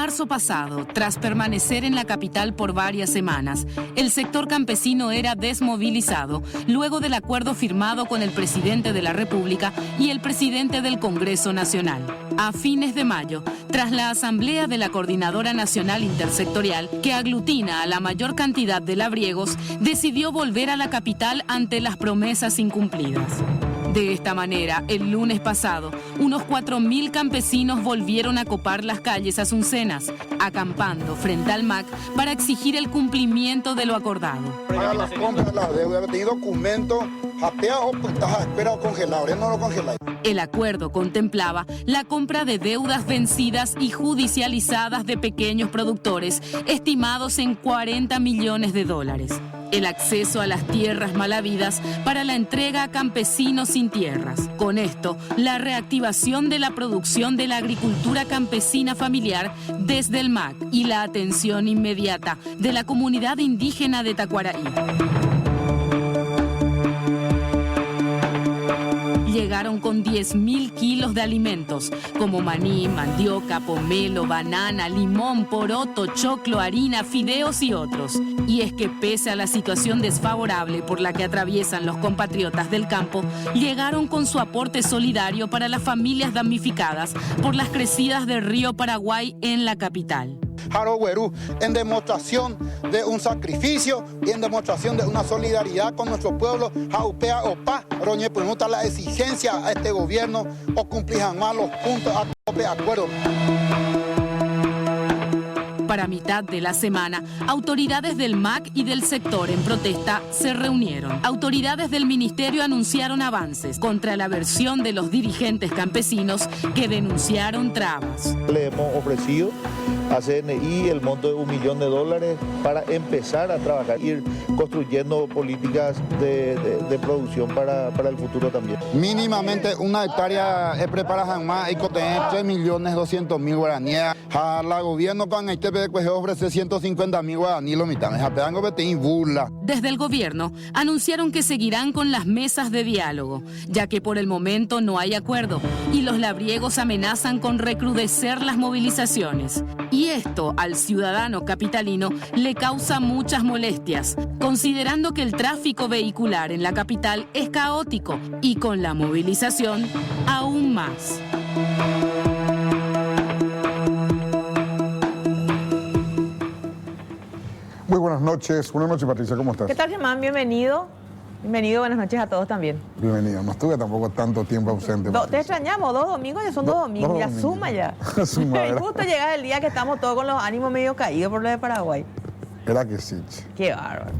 marzo pasado, tras permanecer en la capital por varias semanas, el sector campesino era desmovilizado luego del acuerdo firmado con el presidente de la República y el presidente del Congreso Nacional. A fines de mayo, tras la asamblea de la Coordinadora Nacional Intersectorial, que aglutina a la mayor cantidad de labriegos, decidió volver a la capital ante las promesas incumplidas. De esta manera, el lunes pasado, unos 4.000 campesinos volvieron a copar las calles asuncenas, acampando frente al MAC para exigir el cumplimiento de lo acordado. Para las compras, la deuda, tiene documentos, japeados, pues estás a espera o congelado, no lo congeláis. El acuerdo contemplaba la compra de deudas vencidas y judicializadas de pequeños productores, estimados en $40 millones. El acceso a las tierras mal habidas para la entrega a campesinos sin tierras. Con esto, la reactivación de la producción de la agricultura campesina familiar desde el MAC y la atención inmediata de la comunidad indígena de Tacuaraí. Llegaron con 10.000 kilos de alimentos, como maní, mandioca, pomelo, banana, limón, poroto, choclo, harina, fideos y otros. Y es que pese a la situación desfavorable por la que atraviesan los compatriotas del campo, llegaron con su aporte solidario para las familias damnificadas por las crecidas del río Paraguay en la capital. Jaro Güerú, en demostración de un sacrificio y en demostración de una solidaridad con nuestro pueblo, Jaupea Opa, Roñe pregunta la exigencia a este gobierno o cumplijan más los puntos de acuerdo. Para mitad de la semana, autoridades del MAC y del sector en protesta se reunieron. Autoridades del ministerio anunciaron avances contra la versión de los dirigentes campesinos que denunciaron trabas. Le hemos ofrecido a CNI el monto de $1 millón para empezar a trabajar, ir construyendo políticas de producción para el futuro también. Mínimamente una hectárea es preparada más y que tener 3.200.000 guaraníes. A la gobierno con este pues ofrece 150.000 guaraníes lo mitad. Burla. Desde el gobierno anunciaron que seguirán con las mesas de diálogo, ya que por el momento no hay acuerdo y los labriegos amenazan con recrudecer las movilizaciones. Y esto al ciudadano capitalino le causa muchas molestias, considerando que el tráfico vehicular en la capital es caótico y con la movilización aún más. Muy buenas noches. Buenas noches, Patricia. ¿Cómo estás? ¿Qué tal, Germán? Bienvenido. Bienvenido, buenas noches a todos también. Bienvenido. No estuve tampoco tanto tiempo ausente. Te extrañamos, 2 domingos, ya son 2 domingos, ya suma ya. Suma, y justo llega el día que estamos todos con los ánimos medio caídos por lo de Paraguay. Era que sí. Qué bárbaro.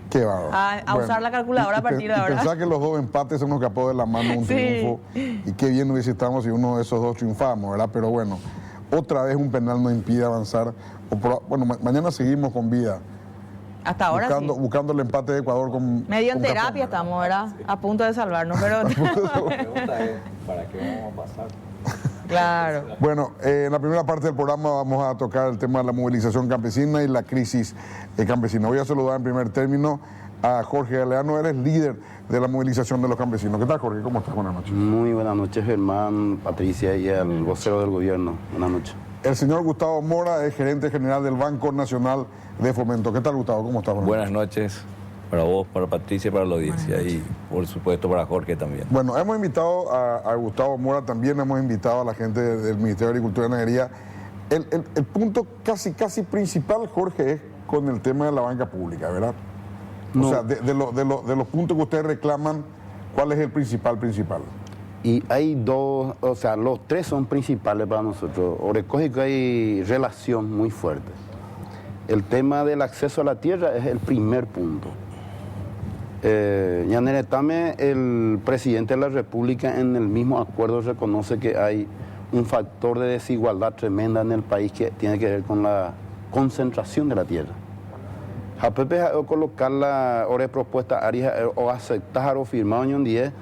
Qué bárbaro. A usar la calculadora a partir de ahora. Pensaba que los 2 empates se nos escapó de la mano un triunfo. Y qué bien hubiese estado si uno de esos 2 triunfamos, ¿verdad? Pero bueno, otra vez un penal nos impide avanzar. Bueno, mañana seguimos con vida. Hasta ahora buscando el empate de Ecuador con medio en con terapia Japón, estamos, ¿verdad? A punto de salvarnos, pero... La pregunta es, ¿para qué vamos a pasar? Claro. Bueno, en la primera parte del programa vamos a tocar el tema de la movilización campesina y la crisis campesina. Voy a saludar en primer término a Jorge Galeano, eres líder de la movilización de los campesinos. ¿Qué tal, Jorge? ¿Cómo estás? Buenas noches. Muy buenas noches, Germán, Patricia y al vocero del gobierno. Buenas noches. El señor Gustavo Mora es gerente general del Banco Nacional de Fomento. ¿Qué tal, Gustavo? ¿Cómo estás? Buenas noches para vos, para Patricia, para la audiencia y por supuesto para Jorge también. Bueno, hemos invitado a Gustavo Mora, también hemos invitado a la gente del Ministerio de Agricultura y Ganadería. El punto casi principal, Jorge, es con el tema de la banca pública, ¿verdad? No. O sea, de los puntos que ustedes reclaman, ¿cuál es el principal? Y hay 2, o sea, los 3 son principales para nosotros. Orecógico hay relación muy fuerte. El tema del acceso a la tierra es el primer punto. Yaneretame, el presidente de la República, en el mismo acuerdo reconoce que hay un factor de desigualdad tremenda en el país que tiene que ver con la concentración de la tierra. Japepe colocar la hora propuesta área o aceptar o firmar en 10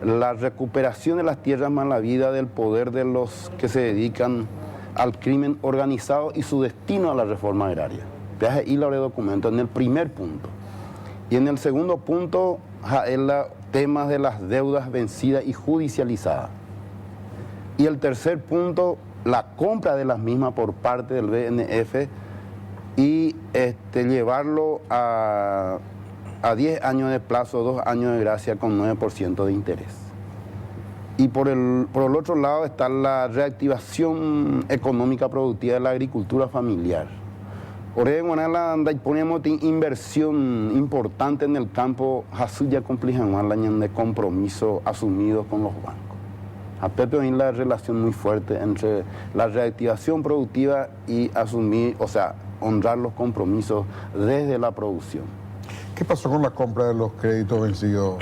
la recuperación de las tierras malavidas del poder de los que se dedican al crimen organizado y su destino a la reforma agraria. Y lo documento en el primer punto. Y en el segundo punto, el tema de las deudas vencidas y judicializadas. Y el tercer punto, la compra de las mismas por parte del BNF y llevarlo a 10 años de plazo, 2 años de gracia con 9% de interés. Y por el otro lado está la reactivación económica productiva de la agricultura familiar. Ponemos inversión importante en el campo, ya de compromiso asumidos con los bancos. A Pepe hay la relación muy fuerte entre la reactivación productiva y asumir, o sea, honrar los compromisos desde la producción. ¿Qué pasó con la compra de los créditos vencidos?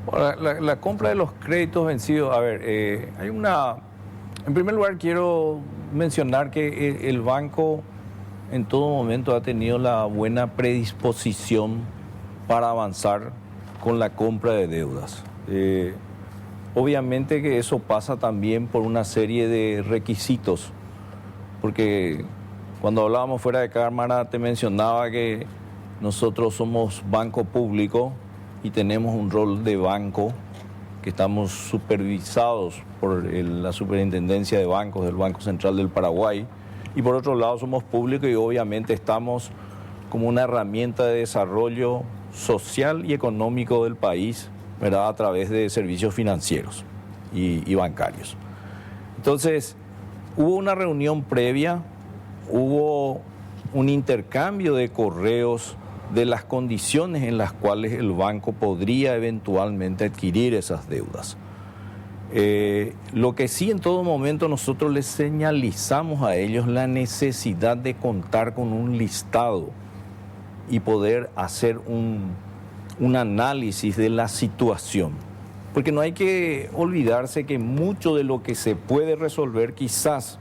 Bueno, la compra de los créditos vencidos, a ver, en primer lugar quiero mencionar que el banco en todo momento ha tenido la buena predisposición para avanzar con la compra de deudas. Obviamente que eso pasa también por una serie de requisitos, porque cuando hablábamos fuera de cámara te mencionaba que nosotros somos banco público y tenemos un rol de banco, que estamos supervisados por la Superintendencia de Bancos del Banco Central del Paraguay, y por otro lado somos públicos y obviamente estamos como una herramienta de desarrollo social y económico del país, ¿verdad?, a través de servicios financieros y bancarios. Entonces, hubo una reunión previa, hubo un intercambio de correos de las condiciones en las cuales el banco podría eventualmente adquirir esas deudas. Lo que sí en todo momento nosotros les señalizamos a ellos la necesidad de contar con un listado y poder hacer un análisis de la situación. Porque no hay que olvidarse que mucho de lo que se puede resolver quizás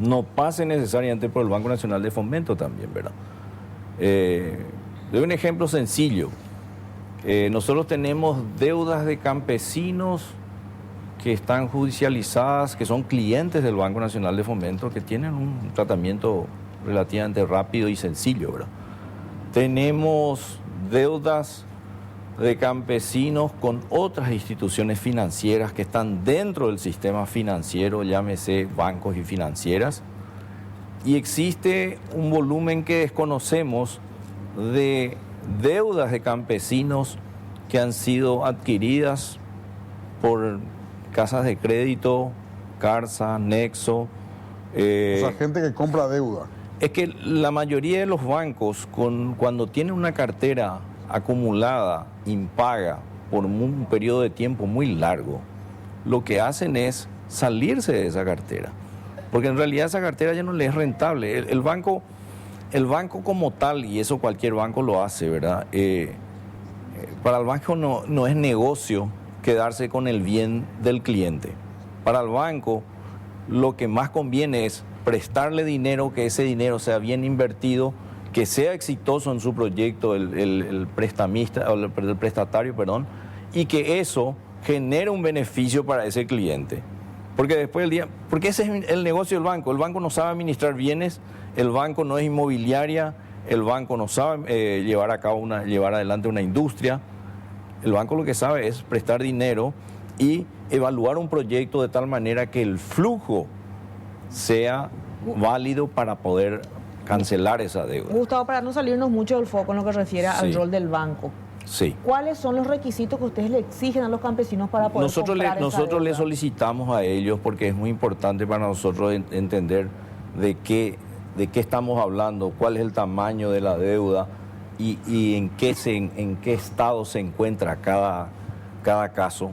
no pase necesariamente por el Banco Nacional de Fomento también, ¿verdad? Doy un ejemplo sencillo. Nosotros tenemos deudas de campesinos que están judicializadas, que son clientes del Banco Nacional de Fomento, que tienen un tratamiento relativamente rápido y sencillo, ¿verdad? Tenemos deudas de campesinos con otras instituciones financieras que están dentro del sistema financiero, llámese bancos y financieras, y existe un volumen que desconocemos de deudas de campesinos que han sido adquiridas por casas de crédito, Carsa, Nexo. O sea, gente que compra deuda. Es que la mayoría de los bancos, cuando tienen una cartera acumulada, impaga, por un periodo de tiempo muy largo, lo que hacen es salirse de esa cartera. Porque en realidad esa cartera ya no le es rentable. El banco como tal, y eso cualquier banco lo hace, ¿verdad? Para el banco no es negocio quedarse con el bien del cliente. Para el banco lo que más conviene es prestarle dinero, que ese dinero sea bien invertido, que sea exitoso en su proyecto el prestamista, o el prestatario, perdón, y que eso genere un beneficio para ese cliente. Porque después del día, porque ese es el negocio del banco. El banco no sabe administrar bienes, el banco no es inmobiliaria, el banco no sabe llevar adelante una industria. El banco lo que sabe es prestar dinero y evaluar un proyecto de tal manera que el flujo sea válido para poder cancelar esa deuda. Gustavo, para no salirnos mucho del foco en lo que refiere al rol del banco, sí, ¿cuáles son los requisitos que ustedes le exigen a los campesinos para poder comprar esa Nosotros deuda? le solicitamos a ellos, porque es muy importante para nosotros entender de qué estamos hablando, cuál es el tamaño de la deuda y en qué estado se encuentra cada caso.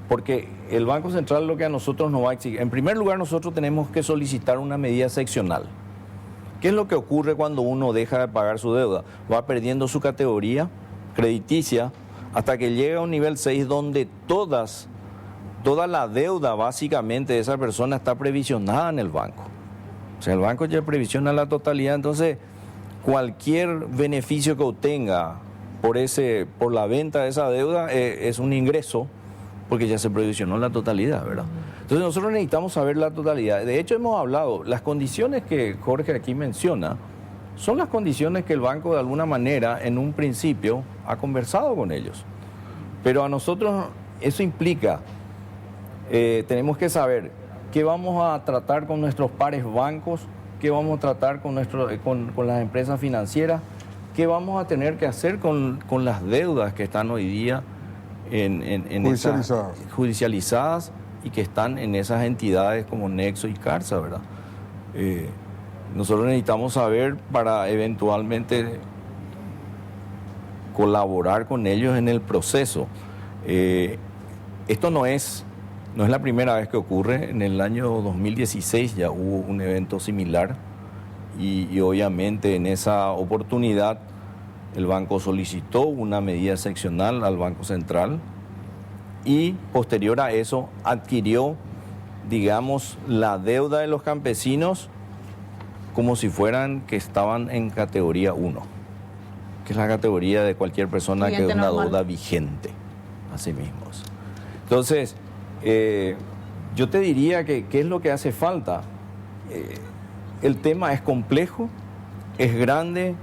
Porque el Banco Central lo que a nosotros nos va a exigir, en primer lugar nosotros tenemos que solicitar una medida seccional. ¿Qué es lo que ocurre cuando uno deja de pagar su deuda? Va perdiendo su categoría crediticia hasta que llega a un nivel 6 donde toda la deuda básicamente de esa persona está previsionada en el banco. O sea, el banco ya previsiona la totalidad, entonces cualquier beneficio que obtenga por la venta de esa deuda es un ingreso, porque ya se previsionó la totalidad, ¿verdad? Entonces nosotros necesitamos saber la totalidad. De hecho hemos hablado, las condiciones que Jorge aquí menciona son las condiciones que el banco de alguna manera en un principio ha conversado con ellos. Pero a nosotros eso implica, tenemos que saber ¿Qué vamos a tratar con nuestros pares bancos? ¿Qué vamos a tratar con las empresas financieras? ¿Qué vamos a tener que hacer con las deudas que están hoy día judicializadas y que están en esas entidades como Nexo y Carsa, ¿verdad? Nosotros necesitamos saber para eventualmente colaborar con ellos en el proceso. Esto no es la primera vez que ocurre. En el año 2016 ya hubo un evento similar y obviamente en esa oportunidad el banco solicitó una medida excepcional al Banco Central y posterior a eso adquirió, digamos, la deuda de los campesinos como si fueran que estaban en categoría 1, que es la categoría de cualquier persona que es una deuda vigente, así mismos. Entonces, yo te diría que ¿qué es lo que hace falta? El tema es complejo, es grande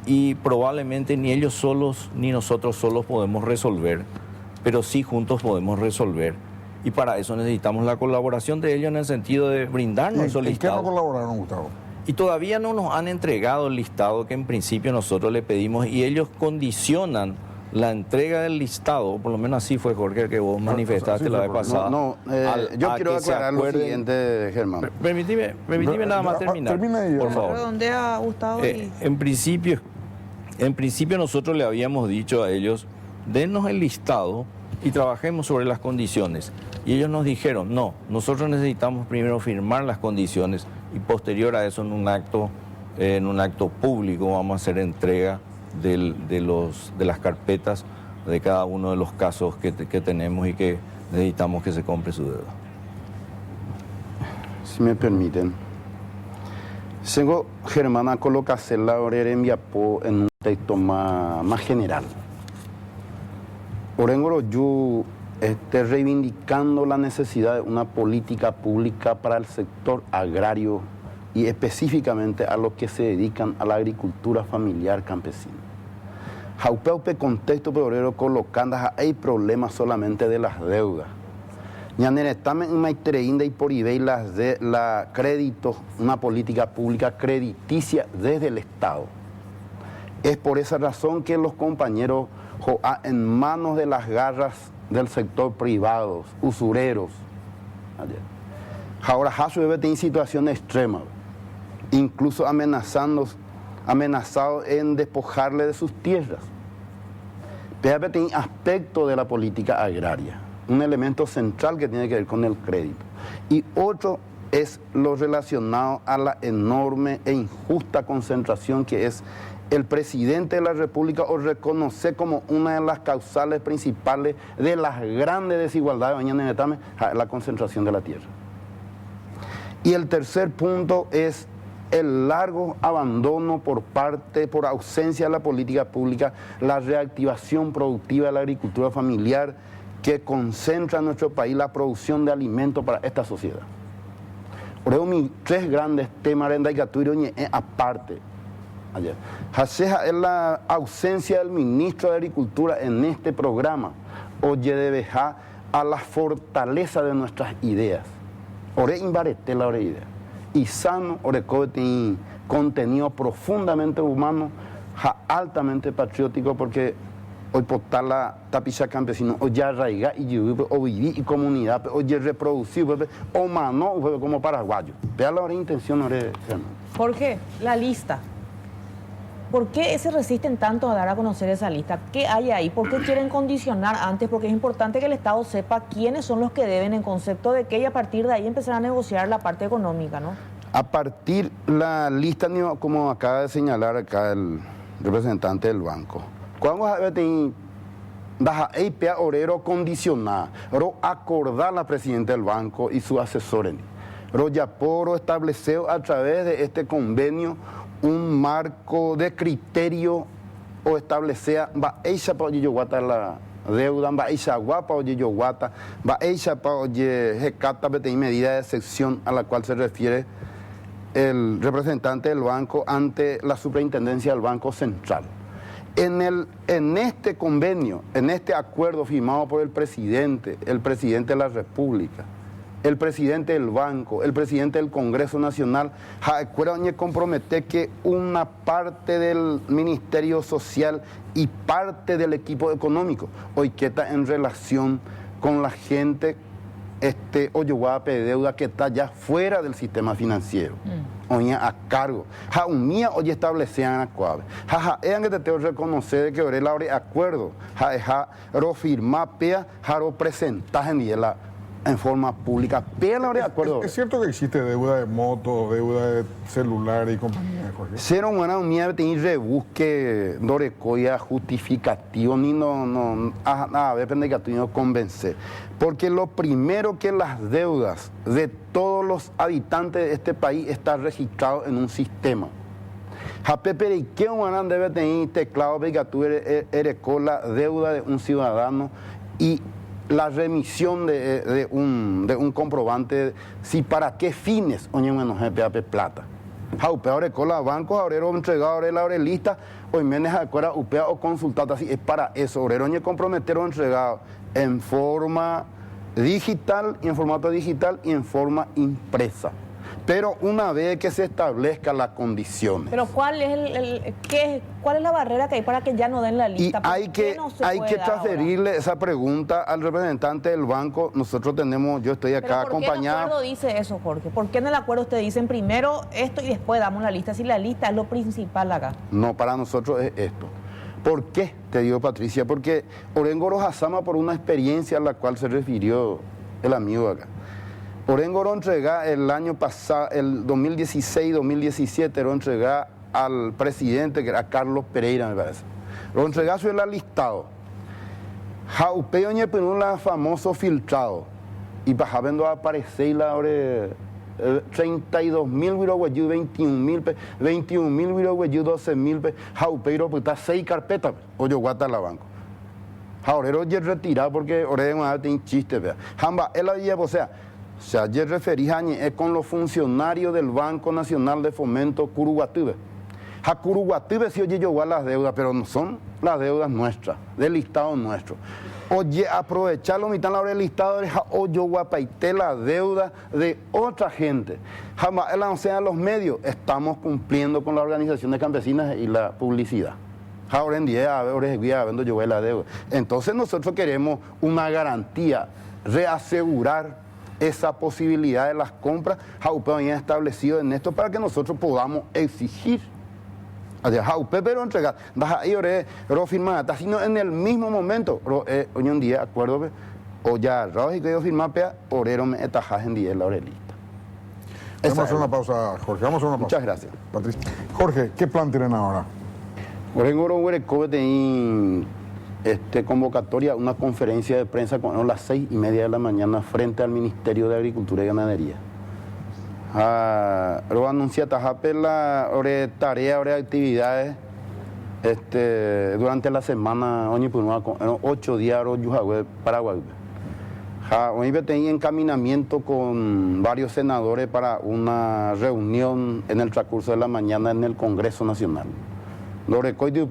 y probablemente ni ellos solos ni nosotros solos podemos resolver, pero sí juntos podemos resolver. Y para eso necesitamos la colaboración de ellos en el sentido de brindarnos el listado. ¿En qué no colaboraron, Gustavo? Y todavía no nos han entregado el listado que en principio nosotros le pedimos y ellos condicionan la entrega del listado, o por lo menos así fue, Jorge, que vos manifestaste la vez pasada. Yo quiero aclarar lo siguiente, Germán. Permítime nada más terminar, por favor. Redondea, Gustavo. En principio nosotros le habíamos dicho a ellos, dennos el listado y trabajemos sobre las condiciones. Y ellos nos dijeron, no, nosotros necesitamos primero firmar las condiciones y posterior a eso en un acto público vamos a hacer entrega de las carpetas de cada uno de los casos que tenemos y que necesitamos que se compre su deuda. Si me permiten. Tengo Germán a colocarse la orera en un texto más general. Orengoro yo reivindicando la necesidad de una política pública para el sector agrario y específicamente a los que se dedican a la agricultura familiar campesina. Jaupeupe contexto peorero colocando hay problemas solamente de las deudas. Ñaneretamen en Maitereinda y por eBay la crédito, una política pública crediticia desde el Estado. Es por esa razón que los compañeros en manos de las garras del sector privado, usureros, ahora Hasuebe tiene situación extrema, incluso amenazado en despojarle de sus tierras. Pero tiene aspecto de la política agraria, un elemento central que tiene que ver con el crédito. Y otro es lo relacionado a la enorme e injusta concentración que es el presidente de la República o reconoce como una de las causales principales de las grandes desigualdades, la concentración de la tierra. Y el tercer punto es el largo abandono por ausencia de la política pública, la reactivación productiva de la agricultura familiar que concentra en nuestro país la producción de alimentos para esta sociedad. Por eso mis tres grandes temas aparte. Es la ausencia del ministro de Agricultura en este programa, oye de dejar a la fortaleza de nuestras ideas. Ore imbarete la ore idea. Y sano, ore tiene contenido profundamente humano, altamente patriótico, porque hoy por la tapiza campesino, hoy ya arraiga y vivir y comunidad, hoy reproducir, o mano, como paraguayo. Vea la intención, ore. ¿Por qué? La lista. ¿Por qué se resisten tanto a dar a conocer esa lista? ¿Qué hay ahí? ¿Por qué quieren condicionar antes? Porque es importante que el Estado sepa quiénes son los que deben en concepto de que y a partir de ahí empezar a negociar la parte económica, ¿no? A partir la lista, como acaba de señalar acá el representante del banco, cuando baja EIPA orero condicionar, acordar la presidenta del banco y su asesor, Yaporo estableció a través de este convenio un marco de criterio o establecer Baeisha para Oyeyoguata la deuda, Baeisha Guapa Oyeyoguata, Baeisha para Oyejecata medida de excepción a la cual se refiere el representante del banco ante la superintendencia del Banco Central. En este convenio, en este acuerdo firmado por el presidente de la República, el presidente del banco, el presidente del Congreso Nacional, acuérdense comprometer que una parte del Ministerio Social y parte del equipo económico hoy que está en relación con la gente Oyoguape de deuda que está ya fuera del sistema financiero. Hoy a cargo. Un día hoy establecían a Cuave. Es que te tengo que reconocer que ahora el acuerdo. Lo firma pea, lo presentar en forma pública. Pea la acuerdo. ¿Es cierto que existe deuda de moto, deuda de celular y compañía, Jorge? Cero buena unidad de rebusque dorecoya justificativo ni no a ver que tú no convencer. Porque lo primero que las deudas de todos los habitantes de este país está registrado en un sistema. Pero ¿qué un debe tener teclado para que tú eres con la deuda de un ciudadano y la remisión de un comprobante, si para qué fines oye menos GPAP plata? Ahora con los bancos, ahora entregado, ahora la lista, hoy menos acuerda UPA o consultado así, es para eso, ahora oye comprometer o entregado en forma digital, y en formato digital y en forma impresa. Pero una vez que se establezcan las condiciones. Pero ¿cuál es la barrera que hay para que ya no den la lista? Y hay que transferirle ahora esa pregunta al representante del banco. Nosotros tenemos, yo estoy acá acompañado. ¿Por qué el acuerdo dice eso, Jorge? ¿Por qué en el acuerdo ustedes dicen primero esto y después damos la lista? Si la lista es lo principal acá. No, para nosotros es esto. ¿Por qué? Te digo, Patricia, porque Orengo Hazama, por una experiencia a la cual se refirió el amigo acá. Orengo lo entregó el año pasado, el 2016-2017, lo entregó al presidente, que era Carlos Pereira, me parece. Lo entregó sobre el listado. Jaupeo ñe penun la famoso filtrado. Y para viendo aparecer la hora 32.000 viroguayú, 21.000 viroguayú, 12.000. Jaupeo pues está 6 carpetas, o yo guata la banco. Ahora ya retirado porque ahora tiene chiste, vea. Jamba, él había, o sea, ayer referí a con los funcionarios del Banco Nacional de Fomento Curuguatube. A Curuguatube sí oye yo las deudas, pero no son las deudas nuestras, del listado nuestro. Oye, aprovecharlo mitad la hora del listado es oye guapaité la deuda de otra gente. Jamás, o sea, los medios estamos cumpliendo con las organizaciones campesinas y la publicidad. Ahora en día, ahora viendo yo la deuda. Entonces nosotros queremos una garantía, reasegurar esa posibilidad de las compras, Jaupe había establecido en esto para que nosotros podamos exigir. Jaupe, pero entregar, ahí lo firmar, sino en el mismo momento, hoy un día, acuerdo, o ya, y que yo firmar, orero me etajas en día la orelista. Vamos a hacer una pausa, Jorge, vamos a hacer una pausa. Muchas gracias. Patricia. Jorge, ¿qué plan tienen ahora? Convocatoria, una conferencia de prensa a las 6:30 de la mañana frente al Ministerio de Agricultura y Ganadería. Lo anuncia Tajape la tarea, actividades durante la semana, 8 días, Paraguay. Hoy tenía encaminamiento con varios senadores para una reunión en el transcurso de la mañana en el Congreso Nacional. Lo recuerdo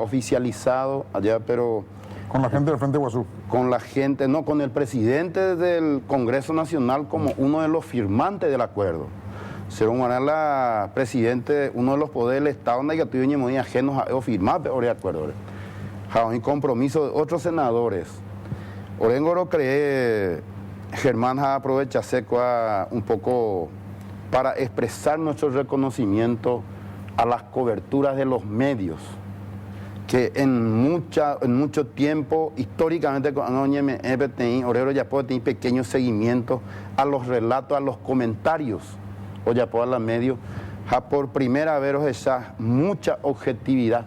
oficializado allá, pero... ¿Con la gente del Frente Guazú? Con la gente, no, con el presidente del Congreso Nacional como uno de los firmantes del acuerdo. Según la presidente, uno de los poderes del Estado, donde yo tuve muy ajenos a firmar el acuerdo. Hay compromiso de otros senadores. Orengoro cree, Germán aprovecha un poco para expresar nuestro reconocimiento a las coberturas de los medios, que en mucho tiempo, históricamente, Orero ya puede tener pequeños seguimientos a los relatos, a los comentarios, o ya puede a la medio, por primera vez esa mucha objetividad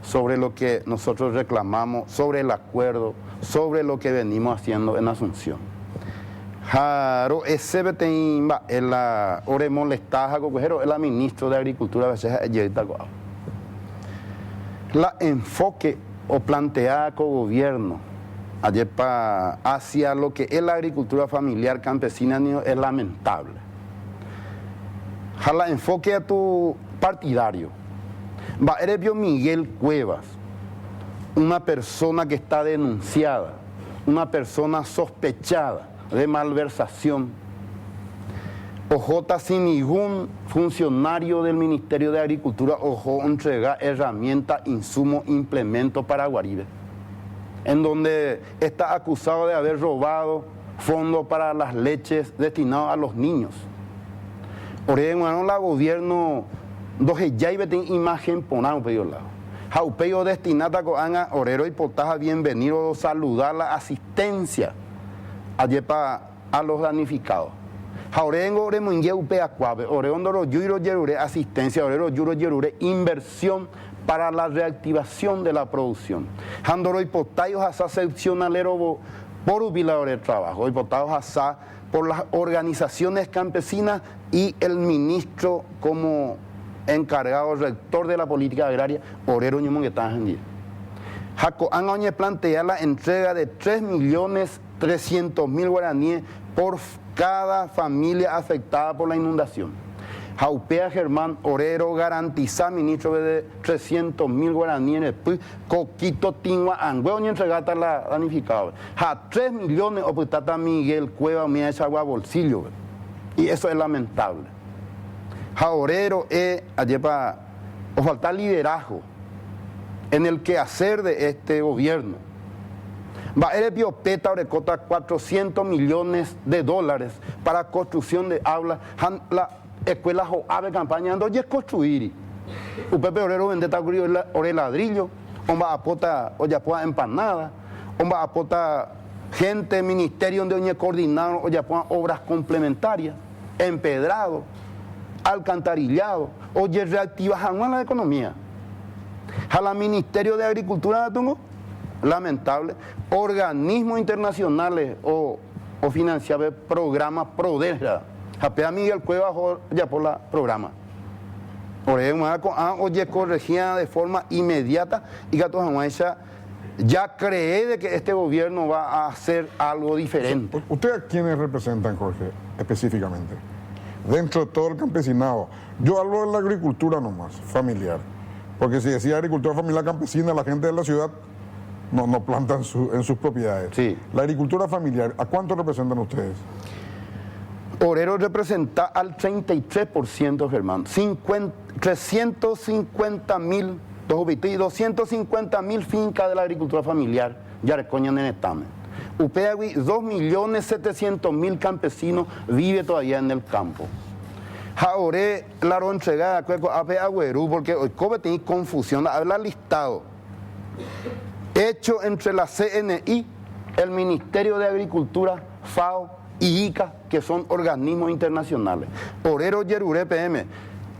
sobre lo que nosotros reclamamos, sobre el acuerdo, sobre lo que venimos haciendo en Asunción. Jaro, ese beteimba, el ore molestaja, el ministro de Agricultura, a veces la enfoque o planteada con gobierno hacia lo que es la agricultura familiar campesina es lamentable. La enfoque a tu partidario. Erebio Miguel Cuevas, una persona que está denunciada, una persona sospechada de malversación OJ sin ningún funcionario del Ministerio de Agricultura OJ entrega herramientas, insumos, implementos para Guaribe, en donde está acusado de haber robado fondos para las leches destinados a los niños. Bueno, la gobierno doje ya tiene imagen ponamos peyo lado. Jaupeyo destinata con orero y potaja bienvenido saludar la asistencia a los damnificados. Jaurengo remungue upea cuave, oreondoro yuro yerure asistencia, orero yuro yerure inversión para la reactivación de la producción. Handoro hipotayos asa seccionalero por jubiladores de trabajo, hipotayos asa por las organizaciones campesinas y el ministro como encargado, rector de la política agraria, orero ñumon que está en día. Jaco han plantea la entrega de 3.300.000 guaraníes por cada familia afectada por la inundación. Jaupea Germán Orero garantiza ministro de 300.000 guaraníes, Coquito Tingua Angüeo ni entregata la danificada. Ja 3 millones oputata Miguel Cueva me echa agua bolsillo. Y eso es lamentable. Ja Orero o falta liderazgo en el quehacer de este gobierno. Va a Biopeta Orecota 400 millones de dólares para construcción de aulas. La escuela Joave campaña ando ya construir. Upepe Orero vende ore ladrillo, omba apota o ya pueda empanada, omba apota gente ministerio donde oñe coordinado o ya pueda obras complementarias, empedrado, alcantarillado, oye reactiva jamás la economía. Jala Ministerio de Agricultura tengo lamentable, organismos internacionales o financiables programas PRODERA. Japea Miguel Cueva ya por la programa. Oye corregida de forma inmediata y que ya cree de que este gobierno va a hacer algo diferente. ¿Usted a quiénes representan, Jorge, específicamente? Dentro de todo el campesinado. Yo hablo de la agricultura nomás, familiar. Porque si decía agricultura familiar campesina, la gente de la ciudad no planta en sus propiedades. Sí. La agricultura familiar, ¿a cuánto representan ustedes? Orero representa al 33%, Germán. 350.000, 250.000 fincas de la agricultura familiar ya recoñan en estamen. Upeagui, 2.700.000 campesinos viven todavía en el campo. Jaoré, la entregada, porque hoy Kobe tiene confusión, habla listado. Hecho entre la CNI, el Ministerio de Agricultura, FAO y ICA, que son organismos internacionales. Orero Yerure PM,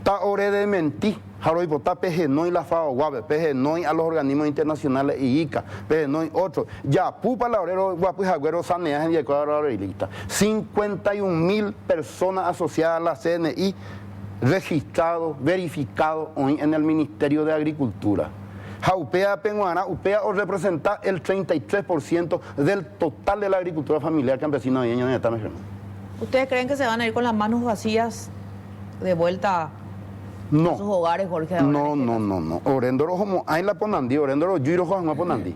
ta ore de mentí, Jaroi Potá, PGNOI, la FAO, Guave, PGNOI a los organismos internacionales y ICA, PGNOI otros. Ya, Pupa, la Orero, Guapu y Jagüero, Saneas, y Ecuador, 51.000 personas asociadas a la CNI, registrados, verificados hoy en el Ministerio de Agricultura. Jaupea Penguana, UPEA os representa el 33% del total de la agricultura familiar campesina de Ñaña. ¿Ustedes creen que se van a ir con las manos vacías de vuelta a sus hogares, Jorge? No. Orendoro como hay la ponandí, orendoro yuiro joan ponandí.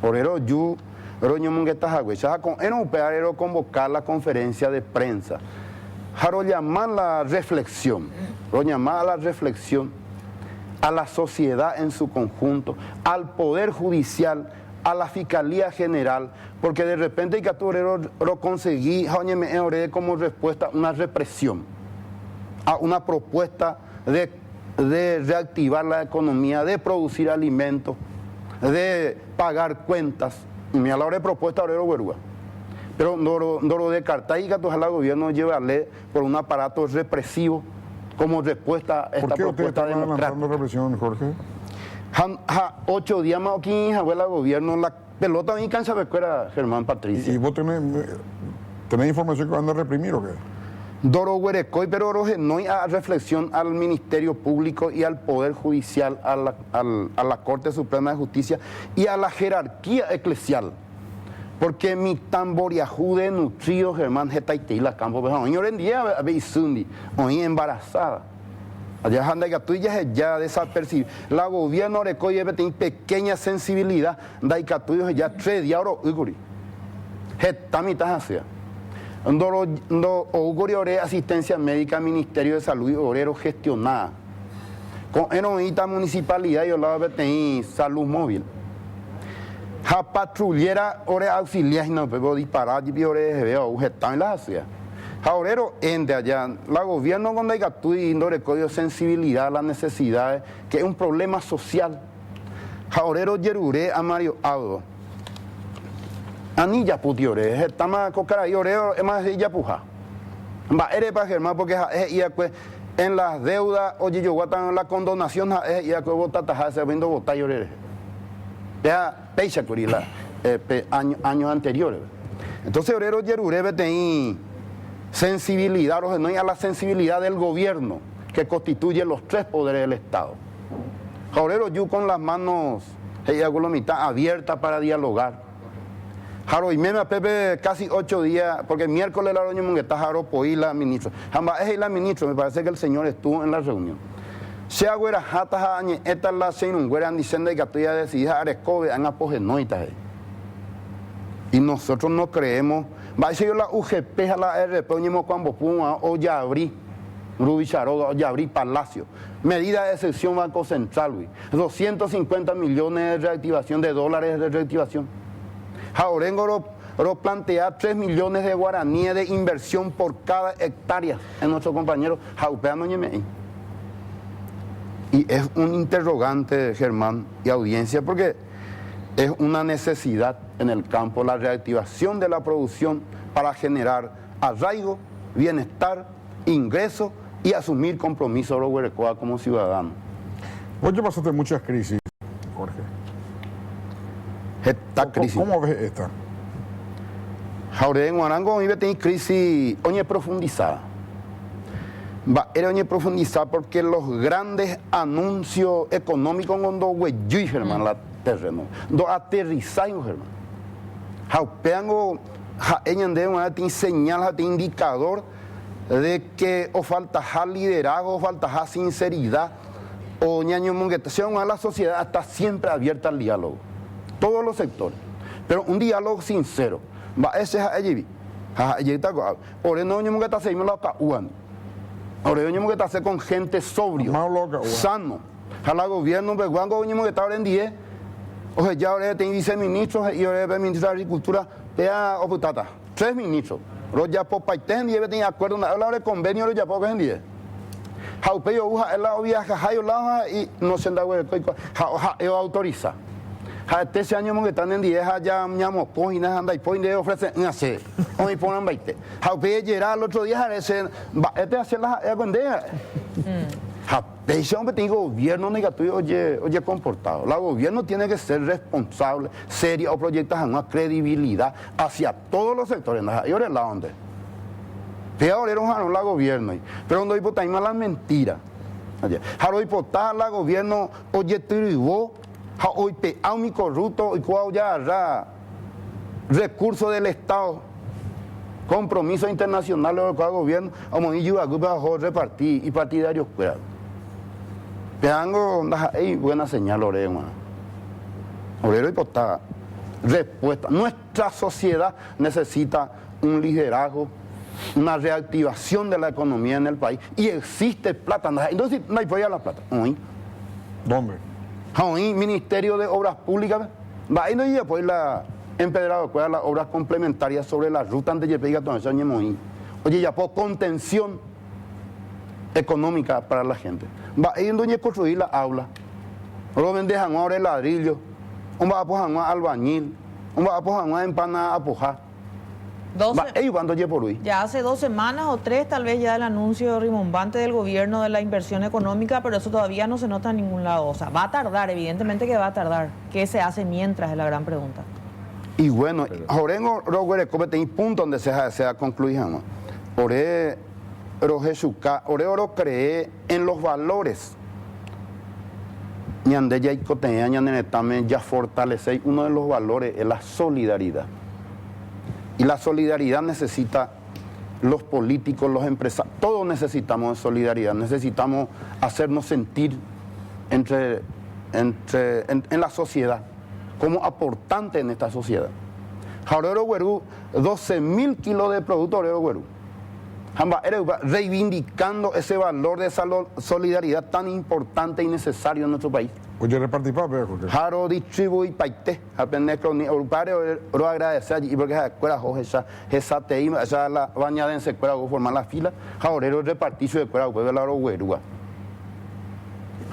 Orero yu roño mungueta jagüecha con era UPEA era convocar la conferencia de prensa. Jaro llamar la reflexión, a la sociedad en su conjunto, al Poder Judicial, a la Fiscalía General, porque de repente lo conseguí como respuesta una represión, a una propuesta de reactivar la economía, de producir alimentos, de pagar cuentas. Y me a la hora de propuesta Orero Guerúa. Pero no lo descarta y que el gobierno llevarle por un aparato represivo como respuesta a esta propuesta democrática. ¿Por qué represión, Jorge? 8 días más o 15 el gobierno, la pelota en cancha de escuela, Germán Patricia. ¿Y vos tenés información que van a reprimir o qué? Doro Huerecoy, pero no hay reflexión al Ministerio Público y al Poder Judicial, a la Corte Suprema de Justicia y a la jerarquía eclesial. Porque mi tamboriajú de nutrido, Germán, Getaitei, la campo, hoy en día, hoy embarazada. Allá anda que ya desapercibido. La gobierno Orecoy tiene pequeña sensibilidad, da que ya 3 días oro, Uguri. Geta mitad hacia. Ore asistencia médica, Ministerio de Salud y Obrero gestionada. Con Enoita Municipalidad y Olado BTI, Salud Móvil. La patrullera ore auxiliar no puedo disparar y ore veo ujetado en la ciudad. Ahorero ente allá, la gobierno cuando hay que indore código sensibilidad a las necesidades, que es un problema social. Ahorero yerure a Mario Audo. Anilla putiore, estamos cocara y oreo es más de puja. Va ere para Germán porque en las deudas, oye yo guatan la condonación y a que vota taja se vendo votar orere. Ya pecha curila años anteriores. Entonces orero yerure BTI sensibilidad, no hay a la sensibilidad del gobierno que constituye los tres poderes del Estado. Ahorero yo con las manos abiertas para dialogar. Jaro y meme a Pepe casi 8 días, porque miércoles la reunión que está Jaro Poí la ministra. Jamás es la ministra, me parece que el señor estuvo en la reunión. Se agüera jata añe esta la sin güeran diciendo que estoy decidida arescobe han apogenoitas. Y nosotros no creemos. Va a ser la UGP a la RP cuando puma o ya abrí Rubí Charoga o ya abrí Palacio. Medida de excepción Banco Central, 250 millones de reactivación de dólares de reactivación. Jaurengo lo plantea 3 millones de guaraníes de inversión por cada hectárea en nuestro compañero Jaupeano Ñemei. Y es un interrogante, Germán, y audiencia, porque es una necesidad en el campo la reactivación de la producción para generar arraigo, bienestar, ingreso y asumir compromisos de Huerecoa como ciudadano. Vos ya pasaste muchas crisis, Jorge. Esta crisis. ¿Cómo ves esta? Ahora en Guarango vive tiene crisis oñe profundizada. Era oñe profundizada porque los grandes anuncios económicos cuando hueyui, Germán, la terreno, do aterrizayo, Germán. Jaupeango de una tiene señal, tiene indicador de que o falta liderazgo, o falta sinceridad, o ñaño monguetación a la sociedad está siempre abierta al diálogo. Todos los sectores, pero un diálogo sincero. Va ese es allí. Ore no ño mongueta se la cauan. Ore ño mongueta se con gente sobrio, sano. Jala gobierno peguango ño mongueta ahora en 10. O ya ahora tiene viceministros y ahora el ministro de Agricultura vea o putata. 3 ministros. Los ya por paiten y tiene acuerdo habla de convenio los ya por en 10. Jaupeyo uja el lado viaja jayo la y no se da autoriza. Este año que están en 10 ya ñamo poinas anda y poin de ofrece hace. Hoy ponen 20. Jaupeyo llegar el otro día ese este hacer la condena. Ese hombre tiene gobierno negativo, oye comportado. El gobierno tiene que ser responsable, serio, o proyectas una credibilidad hacia todos los sectores. Y ahora es la onda. Peor era un la gobierno. Pero cuando hay la mentira. Jaro hipotar la gobierno, oye tribó, hoy peao mi corrupto, y cuau ya recursos del Estado. Compromisos internacionales del gobierno, como yo bajo repartir y partidarios fuera. Peango, buena señal, Oreo. Oreo hipotada. Respuesta. Nuestra sociedad necesita un liderazgo, una reactivación de la economía en el país. Y existe plata. Entonces, no hay la plata. ¿Dónde? Hoy, Ministerio de Obras Públicas. Va ahí no llega pues la empedrado de las obras complementarias sobre la ruta de Yepeiga, oye, ya por contención económica para la gente. Va a ir donde construir la aula. Luego dejan ahora el ladrillo. Va a poner albañil. Va a poner empanada a pujar. Ya hace 2 semanas o 3 tal vez ya el anuncio rimbombante del gobierno de la inversión económica, pero eso todavía no se nota en ningún lado. O sea, va a tardar, evidentemente que va a tardar. ¿Qué se hace mientras? Es la gran pregunta. Y bueno, Jorengo Roguerecobe tiene punto donde se ha concluido. Oro cree en los valores. Ñande ya icotea, ya fortalece. Uno de los valores es la solidaridad. Y la solidaridad necesita los políticos, los empresarios. Todos necesitamos de solidaridad. Necesitamos hacernos sentir en la sociedad como aportantes en esta sociedad. Ahora Guerú, 12.000 kilos de producto de Guerú. Reivindicando ese valor de esa solidaridad tan importante y necesario en nuestro país. Oye, repartí papel, Jorge. Jaro distribuí paite, apenas ni urpare oro agradecer allí porque esa escuela esa tei esa la bañada en escuela formar la fila, jaurero repartir su escuela pues la oro Guerúa.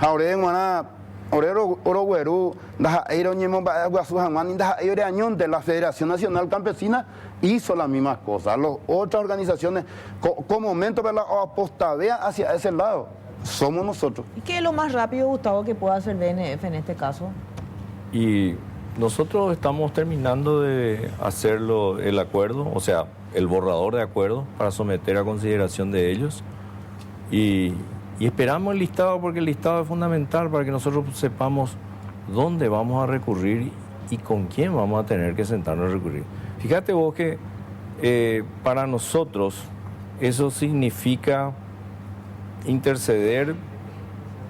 Jaurero mana oro Guerú, da eiro ñemo ba guasu jamani da eiro añón de la Federación Nacional Campesina hizo las mismas cosas. Las otras organizaciones con momento para la apostabea hacia ese lado somos nosotros. ¿Y qué es lo más rápido, Gustavo, que pueda hacer DNF en este caso? Y nosotros estamos terminando de hacerlo el acuerdo, o sea, el borrador de acuerdo para someter a consideración de ellos. Y esperamos el listado porque el listado es fundamental para que nosotros sepamos dónde vamos a recurrir y con quién vamos a tener que sentarnos a recurrir. Fíjate vos que para nosotros eso significa interceder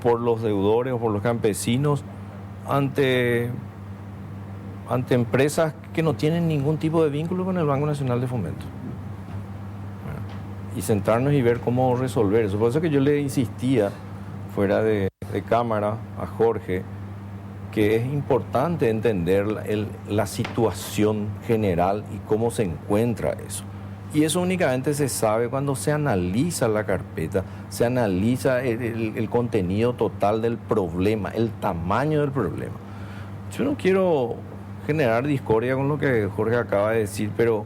por los deudores o por los campesinos ante empresas que no tienen ningún tipo de vínculo con el Banco Nacional de Fomento. Y sentarnos y ver cómo resolver eso. Por eso que yo le insistía fuera de cámara a Jorge que es importante entender la situación general y cómo se encuentra eso. Y eso únicamente se sabe cuando se analiza la carpeta, se analiza el contenido total del problema, el tamaño del problema. Yo no quiero generar discordia con lo que Jorge acaba de decir, pero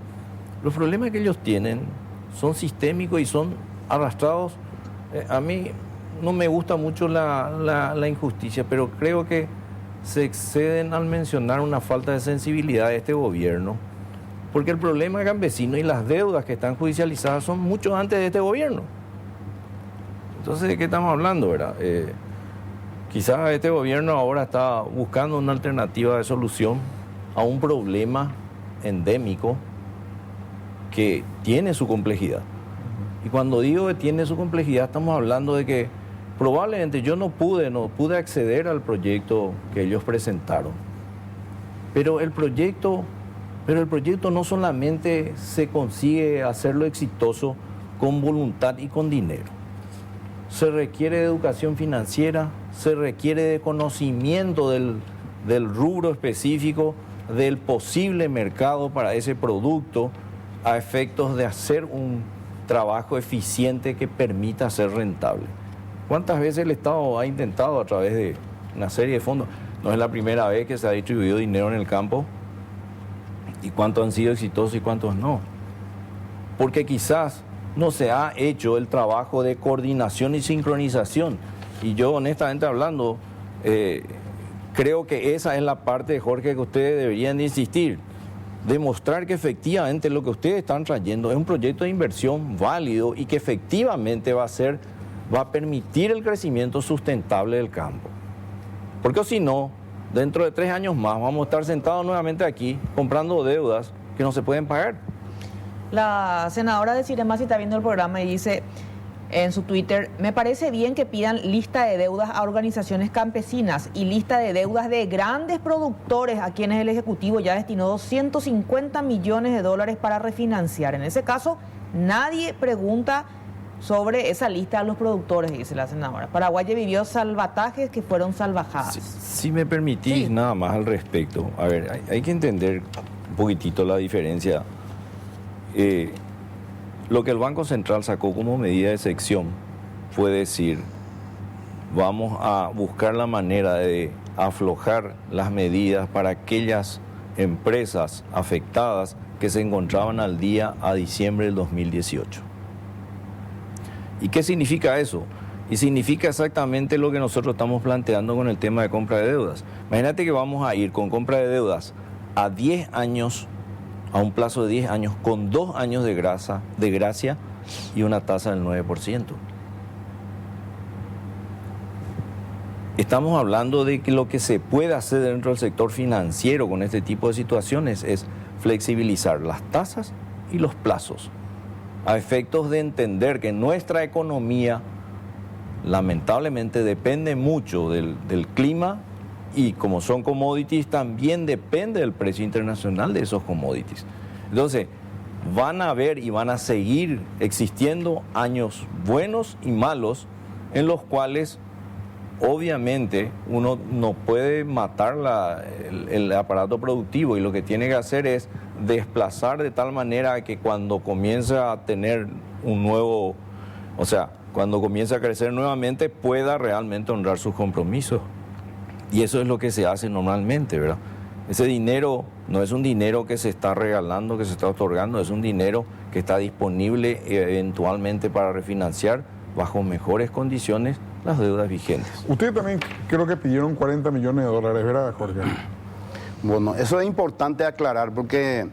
los problemas que ellos tienen son sistémicos y son arrastrados. A mí no me gusta mucho la injusticia, pero creo que se exceden al mencionar una falta de sensibilidad de este gobierno, porque el problema campesino y las deudas que están judicializadas son mucho antes de este gobierno. Entonces, ¿de qué estamos hablando, verdad? Quizás este gobierno ahora está buscando una alternativa de solución a un problema endémico que tiene su complejidad. Y cuando digo que tiene su complejidad, estamos hablando de que probablemente yo no pude acceder al proyecto que ellos presentaron. Pero el proyecto no solamente se consigue hacerlo exitoso con voluntad y con dinero. Se requiere de educación financiera, se requiere de conocimiento del rubro específico, del posible mercado para ese producto, a efectos de hacer un trabajo eficiente que permita ser rentable. ¿Cuántas veces el Estado ha intentado a través de una serie de fondos? No es la primera vez que se ha distribuido dinero en el campo. ¿Y cuántos han sido exitosos y cuántos no? Porque quizás no se ha hecho el trabajo de coordinación y sincronización. Y yo, honestamente hablando, creo que esa es la parte, Jorge, que ustedes deberían de insistir. Demostrar que efectivamente lo que ustedes están trayendo es un proyecto de inversión válido y que efectivamente va a permitir el crecimiento sustentable del campo. Porque si no, dentro de 3 años más vamos a estar sentados nuevamente aquí comprando deudas que no se pueden pagar. La senadora de Cirema, si está viendo el programa, y dice en su Twitter: me parece bien que pidan lista de deudas a organizaciones campesinas y lista de deudas de grandes productores a quienes el Ejecutivo ya destinó 250 millones de dólares para refinanciar. En ese caso, nadie pregunta sobre esa lista a los productores, dice la senadora. Paraguay vivió salvatajes que fueron salvajadas. Si me permitís, nada más al respecto. A ver, hay que entender un poquitito la diferencia. Lo que el Banco Central sacó como medida de excepción fue decir: vamos a buscar la manera de aflojar las medidas para aquellas empresas afectadas que se encontraban al día a diciembre del 2018. ¿Y qué significa eso? Y significa exactamente lo que nosotros estamos planteando con el tema de compra de deudas. Imagínate que vamos a ir con compra de deudas a 10 años, a un plazo de 10 años, con 2 años de gracia y una tasa del 9%. Estamos hablando de que lo que se puede hacer dentro del sector financiero con este tipo de situaciones es flexibilizar las tasas y los plazos, a efectos de entender que nuestra economía lamentablemente depende mucho del clima y como son commodities, también depende del precio internacional de esos commodities. Entonces, van a haber y van a seguir existiendo años buenos y malos en los cuales obviamente uno no puede matar el aparato productivo, y lo que tiene que hacer es desplazar de tal manera que cuando comience a tener un nuevo, o sea, cuando comience a crecer nuevamente, pueda realmente honrar sus compromisos. Y eso es lo que se hace normalmente, ¿verdad? Ese dinero no es un dinero que se está regalando, que se está otorgando, es un dinero que está disponible eventualmente para refinanciar bajo mejores condiciones las deudas vigentes. Ustedes también creo que pidieron 40 millones de dólares, ¿verdad, Jorge? Bueno, eso es importante aclarar porque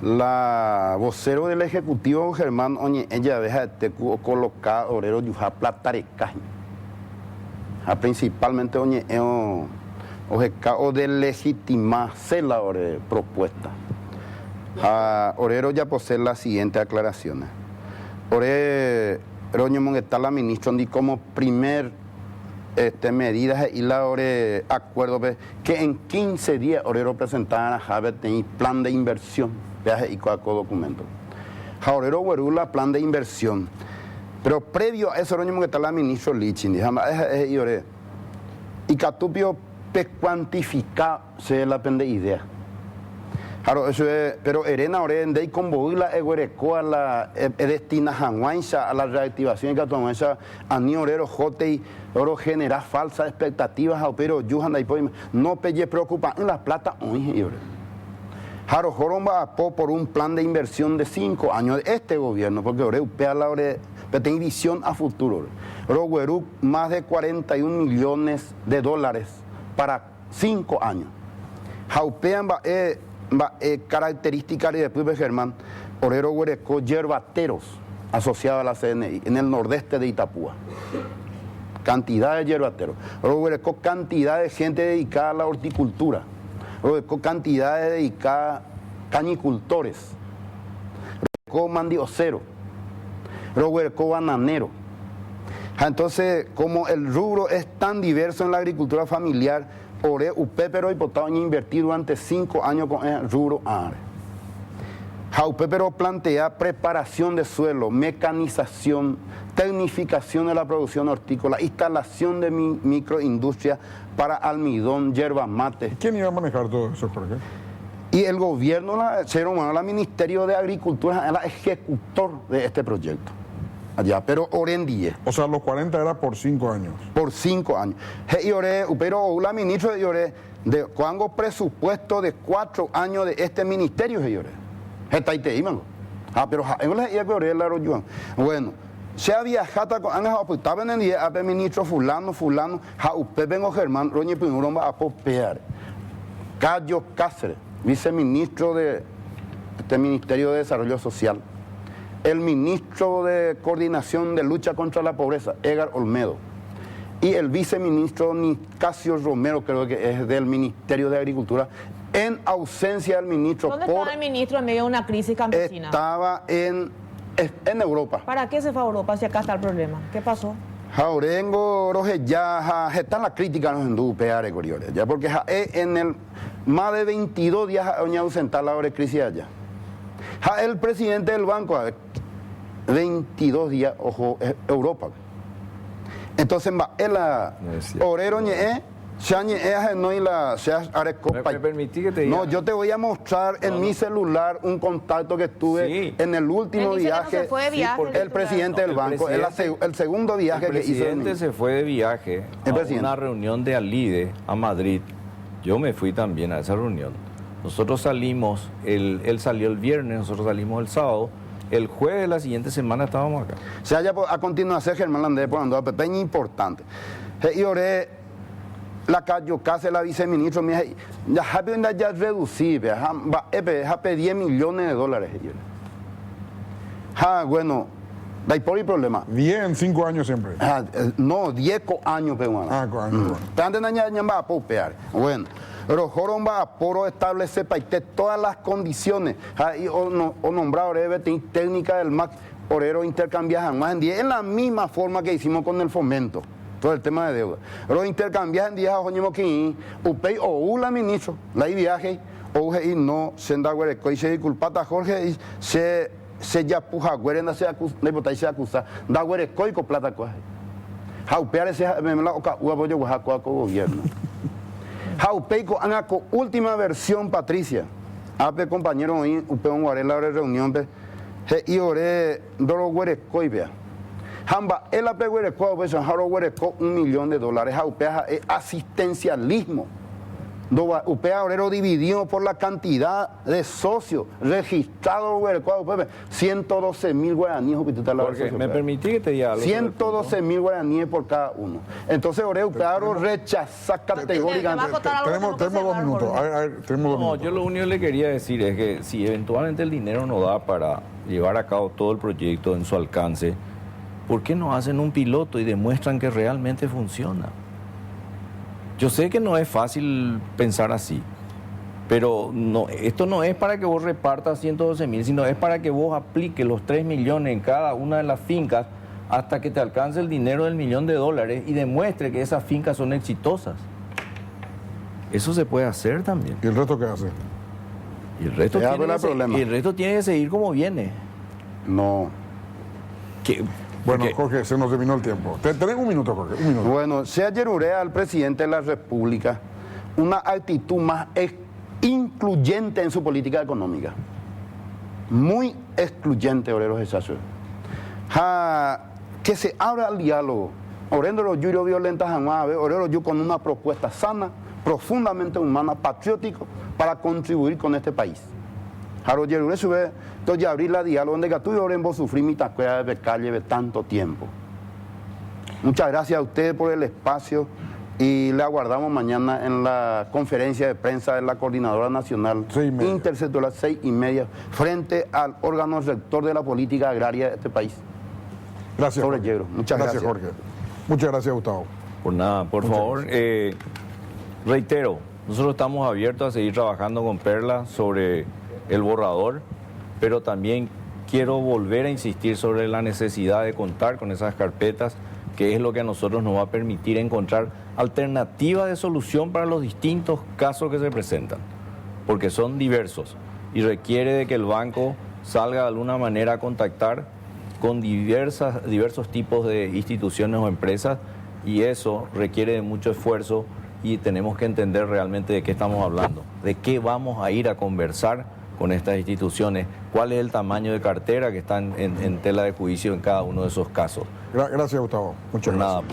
la vocero del Ejecutivo, Germán Oñe, ella deja de colocar orero yuja platareca. Principalmente Oñe, o de legitimarse la propuesta. Orero ya posee las siguientes aclaraciones. Roño Monguetá, la ministra, como primer medidas y la acuerdo que en 15 días Orero presentaban a Javier plan de inversión, viaje y cualquier documento. Orero Huerula, plan de inversión. Pero previo a eso, Roño Monguetá, la ministra Lichin, y Catupio cuantificar se la pende idea. Claro, eso es, pero Erena Orende y con Boila Eguereco a la destina Hanguancha a la reactivación de Catuanguancha a ni Orero Jote oro genera falsas expectativas a pero Yuhan no pelle preocupa en la plata hoy. Jaro Joromba por un plan de inversión de 5 años de este gobierno, porque Oreo la tiene visión a futuro. Oro más de 41 millones de dólares para 5 años. Jaupean características de después de Germán, Orero Huereco, yerbateros asociados a la CNI en el nordeste de Itapúa. Cantidad de yerbateros. Orero Huereco, cantidad de gente dedicada a la horticultura. Orero Huereco, cantidad de dedicada a cañicultores. Orero Huereco, mandiocero. Orero Huereco, bananero. Entonces, como el rubro es tan diverso en la agricultura familiar, Ore UP pero hipotado en invertir durante 5 años con el rubro ARE. UP pero plantea preparación de suelo, mecanización, tecnificación de la producción hortícola, instalación de microindustria para almidón, yerba mate. ¿Quién iba a manejar todo eso, Jorge? Y el gobierno, el Ministerio de Agricultura, era ejecutor de este proyecto. Allá, pero orendie. O sea, los 40 era por 5 años. Por 5 años. Pero la ministra de cuando presupuesto de 4 años de este ministerio, pero bueno, se había jata con estaba en el ministro fulano, vengo Germán, Roñe Pinurón va a popear. Cayo Cáceres, viceministro de este Ministerio de Desarrollo Social. El ministro de Coordinación de Lucha contra la Pobreza, Edgar Olmedo, y el viceministro Nicasio Romero, creo que es del Ministerio de Agricultura, en ausencia del ministro. ¿Dónde estaba el ministro en medio de una crisis campesina? Estaba en Europa. ¿Para qué se fue a Europa si acá está el problema? ¿Qué pasó? Jaurengo, ya está la crítica en Dupeare, ya porque en el más de 22 días ha ausentado la crisis allá. El presidente del banco, 22 días, ojo, Europa. Entonces, Orero ¿Me permití que te diga? No, yo te voy a mostrar en mi celular un contacto que tuve en el último viaje. Se fue de viaje el presidente del banco, el segundo viaje que hizo. El presidente se fue de viaje a una reunión de ALIDE a Madrid. Yo me fui también a esa reunión. Nosotros salimos, él salió el viernes, nosotros salimos el sábado. El jueves de la siguiente semana estábamos acá. Se haya a continuación Germán Landés por andar pequeña importante. Y oré la Cayo Cáceres, la viceministra, ya reducí, ya pedí 10 millones de dólares. Bueno, hay por el problema. 10 en 5 años siempre. No, 10 años, pero bueno. Pero Joromba Aporo establece todas las condiciones. O nombrado técnica del MAC, Orero intercambiar más en 10, en la misma forma que hicimos con el fomento. todo el tema de deuda. Pero intercambias en días a Joñimo que upei o la ministro, la viaje, o no se da huereco y se disculpata Jorge y se ya puja huerena se acusa, da huereco y con plata coge. Jaupear ese me la oca huevo yo con gobierno. Jaupeico anaco última versión Patricia. Ape compañero hoy upeon guarela reunión y ore doro huereco y vea. Hamba, el ape huereco, pues jaro huereco $1 millón. Jaupea es asistencialismo. Upea obrero dividido por la cantidad de socios registrados, 112.000 guaraníes. Porque me permití que te diga algo. 112.000 guaraníes por cada uno. Entonces, Upea rechaza categóricamente. Tenemos 2 minutos. No, yo lo único que le quería decir es que si eventualmente el dinero no da para llevar a cabo todo el proyecto en su alcance, ¿por qué no hacen un piloto y demuestran que realmente funciona? Yo sé que no es fácil pensar así, pero no, esto no es para que vos repartas 112.000, sino es para que vos apliques los 3 millones en cada una de las fincas hasta que te alcance el dinero del $1 millón y demuestre que esas fincas son exitosas. Eso se puede hacer también. ¿Y el resto qué hace? Y el resto, tiene que seguir como viene. No. Bueno, Jorge, se nos terminó el tiempo. Tenés 1 minuto, Jorge, 1 minuto. Bueno, se ayerurea al presidente de la República una actitud más incluyente en su política económica. Muy excluyente, obreros de que se abra el diálogo. Orendo yo violenta jamás, orero yo con una propuesta sana, profundamente humana, patriótico, para contribuir con este país. Entonces ya abrir la diálogo donde tú y Orenbo sufrí mi tacuera de calle de tanto tiempo. Muchas gracias a ustedes por el espacio y le aguardamos mañana en la conferencia de prensa de la Coordinadora Nacional Intersectorial 6:30 frente al órgano rector de la política agraria de este país. Gracias, sobre Yegro. Muchas gracias, Jorge. Muchas gracias, Gustavo. Por nada, por favor, reitero, nosotros estamos abiertos a seguir trabajando con Perla sobre el borrador, pero también quiero volver a insistir sobre la necesidad de contar con esas carpetas, que es lo que a nosotros nos va a permitir encontrar alternativas de solución para los distintos casos que se presentan, porque son diversos y requiere de que el banco salga de alguna manera a contactar con diversos tipos de instituciones o empresas, y eso requiere de mucho esfuerzo y tenemos que entender realmente de qué estamos hablando, de qué vamos a ir a conversar con estas instituciones, cuál es el tamaño de cartera que están en tela de juicio en cada uno de esos casos. Gracias, Gustavo. Muchas gracias.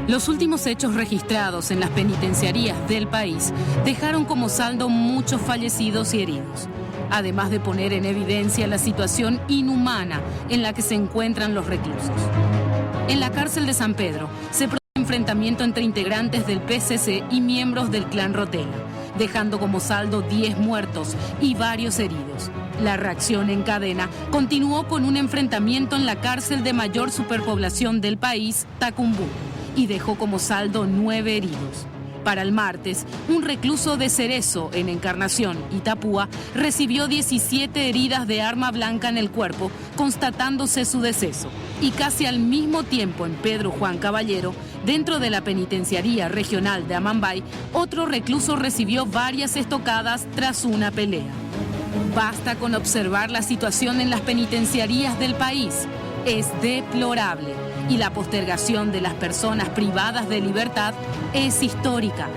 Los últimos hechos registrados en las penitenciarías del país dejaron como saldo muchos fallecidos y heridos, además de poner en evidencia la situación inhumana en la que se encuentran los reclusos. En la cárcel de San Pedro se produjo un enfrentamiento entre integrantes del PCC y miembros del clan Rotela, dejando como saldo 10 muertos y varios heridos. La reacción en cadena continuó con un enfrentamiento en la cárcel de mayor superpoblación del país, Tacumbú, y dejó como saldo 9 heridos. Para el martes, un recluso de Cerezo, en Encarnación, Itapúa, recibió 17 heridas de arma blanca en el cuerpo, constatándose su deceso. Y casi al mismo tiempo, en Pedro Juan Caballero, dentro de la penitenciaría regional de Amambay, otro recluso recibió varias estocadas tras una pelea. Basta con observar la situación en las penitenciarías del país. Es deplorable. Y la postergación de las personas privadas de libertad es histórica.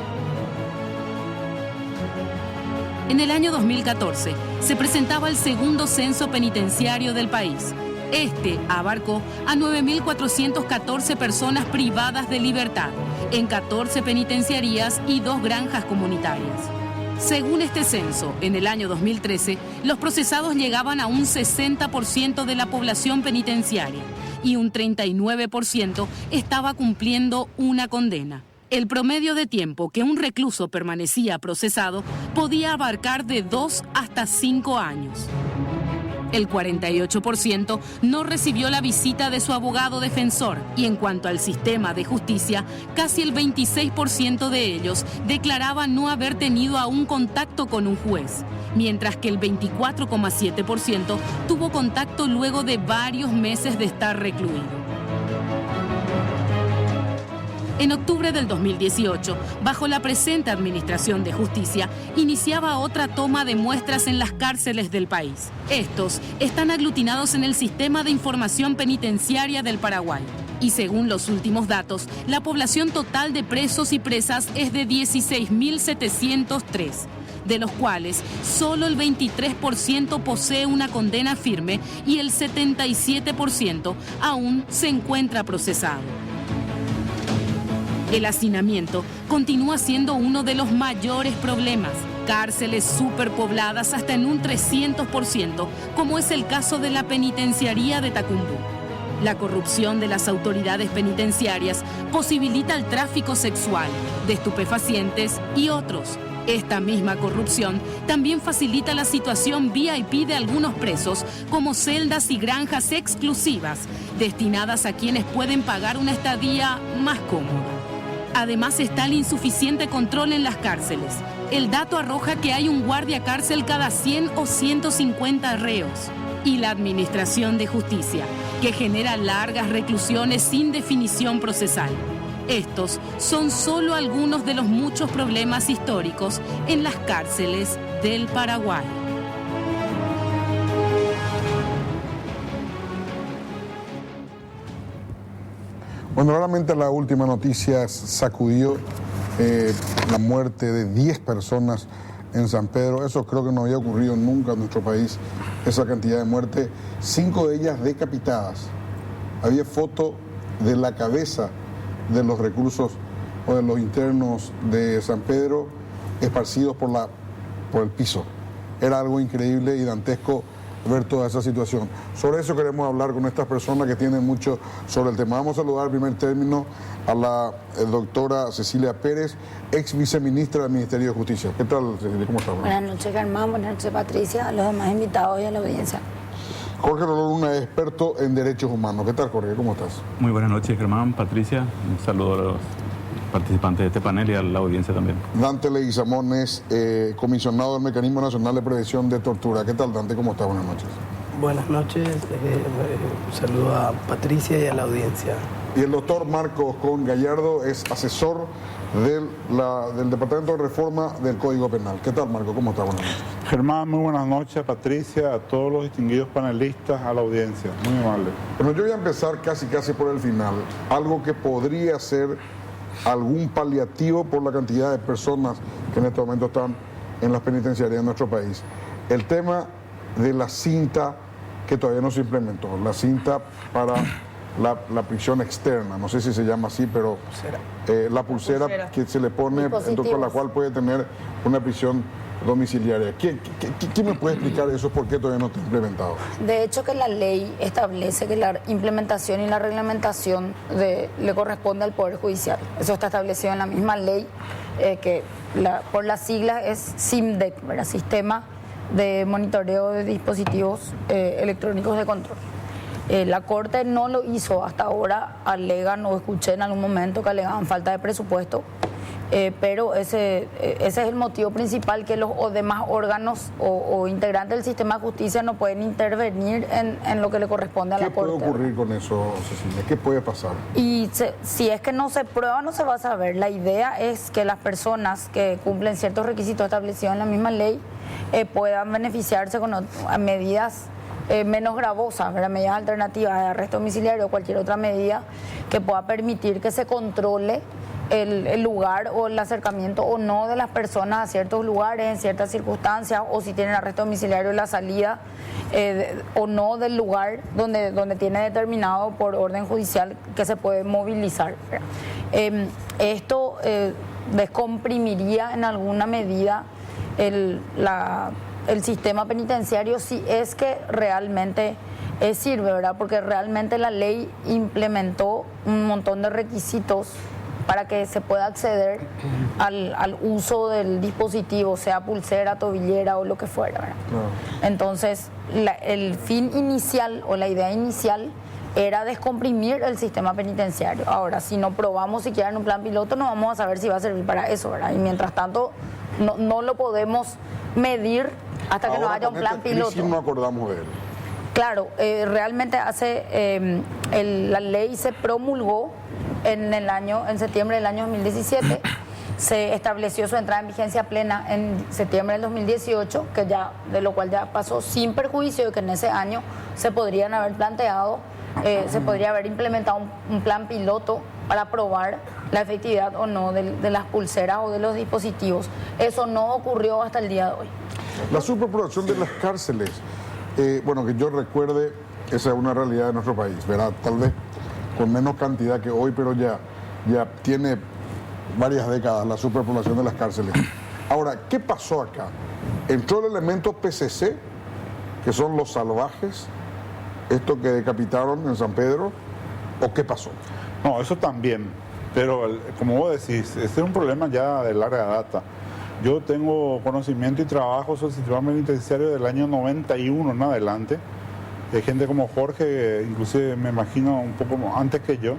En el año 2014 se presentaba el segundo censo penitenciario del país. Este abarcó a 9.414 personas privadas de libertad en 14 penitenciarías y 2 granjas comunitarias. Según este censo, en el año 2013, los procesados llegaban a un 60% de la población penitenciaria y un 39% estaba cumpliendo una condena. El promedio de tiempo que un recluso permanecía procesado podía abarcar de 2 hasta 5 años. El 48% no recibió la visita de su abogado defensor y en cuanto al sistema de justicia, casi el 26% de ellos declaraba no haber tenido aún contacto con un juez, mientras que el 24,7% tuvo contacto luego de varios meses de estar recluido. En octubre del 2018, bajo la presente Administración de Justicia, iniciaba otra toma de muestras en las cárceles del país. Estos están aglutinados en el Sistema de Información Penitenciaria del Paraguay. Y según los últimos datos, la población total de presos y presas es de 16.703, de los cuales solo el 23% posee una condena firme y el 77% aún se encuentra procesado. El hacinamiento continúa siendo uno de los mayores problemas. Cárceles superpobladas hasta en un 300%, como es el caso de la penitenciaría de Tacumbú. La corrupción de las autoridades penitenciarias posibilita el tráfico sexual, de estupefacientes y otros. Esta misma corrupción también facilita la situación VIP de algunos presos, como celdas y granjas exclusivas, destinadas a quienes pueden pagar una estadía más cómoda. Además está el insuficiente control en las cárceles. El dato arroja que hay un guardia cárcel cada 100 o 150 reos. Y la Administración de Justicia, que genera largas reclusiones sin definición procesal. Estos son solo algunos de los muchos problemas históricos en las cárceles del Paraguay. Bueno, realmente la última noticia sacudió la muerte de 10 personas en San Pedro. Eso creo que no había ocurrido nunca en nuestro país, esa cantidad de muertes, 5 de ellas decapitadas. Había foto de la cabeza de los reclusos o de los internos de San Pedro esparcidos por el piso. Era algo increíble y dantesco ver toda esa situación. Sobre eso queremos hablar con estas personas que tienen mucho sobre el tema. Vamos a saludar en primer término a la doctora Cecilia Pérez, ex viceministra del Ministerio de Justicia. ¿Qué tal, Cecilia? ¿Cómo estás? Buenas noches, Germán. Buenas noches, Patricia, a los demás invitados y a la audiencia. Jorge Rolón Luna es experto en derechos humanos. ¿Qué tal, Jorge? ¿Cómo estás? Muy buenas noches, Germán, Patricia. Un saludo a los participantes de este panel y a la audiencia también. Dante Leguizamón es comisionado del Mecanismo Nacional de Prevención de Tortura. ¿Qué tal, Dante? ¿Cómo estás? Buenas noches. Buenas noches. Un saludo a Patricia y a la audiencia. Y el doctor Marcos Con Gallardo es asesor del Departamento de Reforma del Código Penal. ¿Qué tal, Marco? ¿Cómo está? Buenas noches. Germán, muy buenas noches, Patricia, a todos los distinguidos panelistas, a la audiencia. Muy amable. Bueno, yo voy a empezar casi por el final. Algo que podría ser algún paliativo por la cantidad de personas que en este momento están en las penitenciarías de nuestro país. El tema de la cinta que todavía no se implementó, la cinta para la prisión externa, no sé si se llama así, pero la pulsera que se le pone, con la cual puede tener una prisión domiciliaria. ¿Quién me puede explicar eso? ¿Por qué todavía no está implementado? De hecho, que la ley establece que la implementación y la reglamentación le corresponde al Poder Judicial. Eso está establecido en la misma ley, que por las siglas es SIMDEC, ¿verdad? Sistema de Monitoreo de Dispositivos Electrónicos de Control. La Corte no lo hizo hasta ahora, alegan, o escuché en algún momento que alegaban falta de presupuesto, pero ese es el motivo principal, que los demás órganos o integrantes del sistema de justicia no pueden intervenir en lo que le corresponde a la Corte. ¿Qué puede ocurrir con eso, Cecilia? ¿Qué puede pasar? Y si es que no se prueba, no se va a saber. La idea es que las personas que cumplen ciertos requisitos establecidos en la misma ley puedan beneficiarse con medidas menos gravosas, ¿verdad? Medidas alternativas de arresto domiciliario o cualquier otra medida que pueda permitir que se controle el lugar o el acercamiento o no de las personas a ciertos lugares en ciertas circunstancias, o si tienen arresto domiciliario, la salida o no del lugar donde tiene determinado por orden judicial que se puede movilizar. Esto descomprimiría en alguna medida el sistema penitenciario, si es que realmente sirve, ¿verdad? Porque realmente la ley implementó un montón de requisitos para que se pueda acceder al uso del dispositivo, sea pulsera, tobillera o lo que fuera, ¿verdad? Entonces, el fin inicial o la idea inicial era descomprimir el sistema penitenciario. Ahora, si no probamos siquiera en un plan piloto, no vamos a saber si va a servir para eso, ¿verdad? Y mientras tanto, no lo podemos medir hasta que no haya un plan piloto. Sí, no acordamos de él. Claro, realmente la ley se promulgó en septiembre del año 2017, se estableció su entrada en vigencia plena en septiembre del 2018, de lo cual ya pasó sin perjuicio de que en ese año se podrían haber planteado, se podría haber implementado un plan piloto para probar la efectividad o no de las pulseras o de los dispositivos. Eso no ocurrió hasta el día de hoy. La superpoblación de las cárceles, bueno, que yo recuerde, esa es una realidad de nuestro país, ¿verdad? Tal vez con menos cantidad que hoy, pero ya tiene varias décadas la superpoblación de las cárceles. Ahora, ¿qué pasó acá? ¿Entró el elemento PCC, que son los salvajes, estos que decapitaron en San Pedro, o qué pasó? No, eso también, pero como vos decís, este es un problema ya de larga data. Yo tengo conocimiento y trabajo sobre el sistema penitenciario del año 91 en adelante. Hay gente como Jorge, inclusive me imagino un poco antes que yo.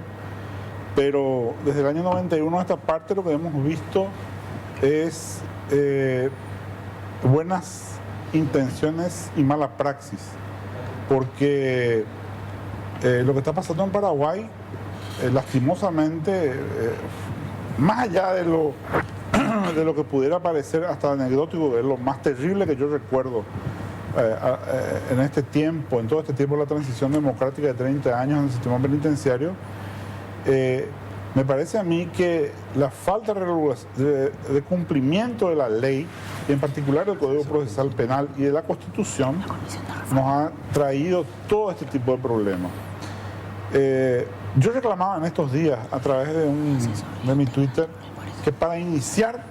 Pero desde el año 91 a esta parte lo que hemos visto es buenas intenciones y mala praxis. Porque lo que está pasando en Paraguay, lastimosamente, más allá de lo que pudiera parecer hasta anecdótico, es lo más terrible que yo recuerdo en este tiempo, en todo este tiempo de la transición democrática de 30 años en el sistema penitenciario. Me parece a mí que la falta de cumplimiento de la ley, y en particular del Código Procesal Penal y de la Constitución, nos ha traído todo este tipo de problemas. Yo reclamaba en estos días a través de mi Twitter que para iniciar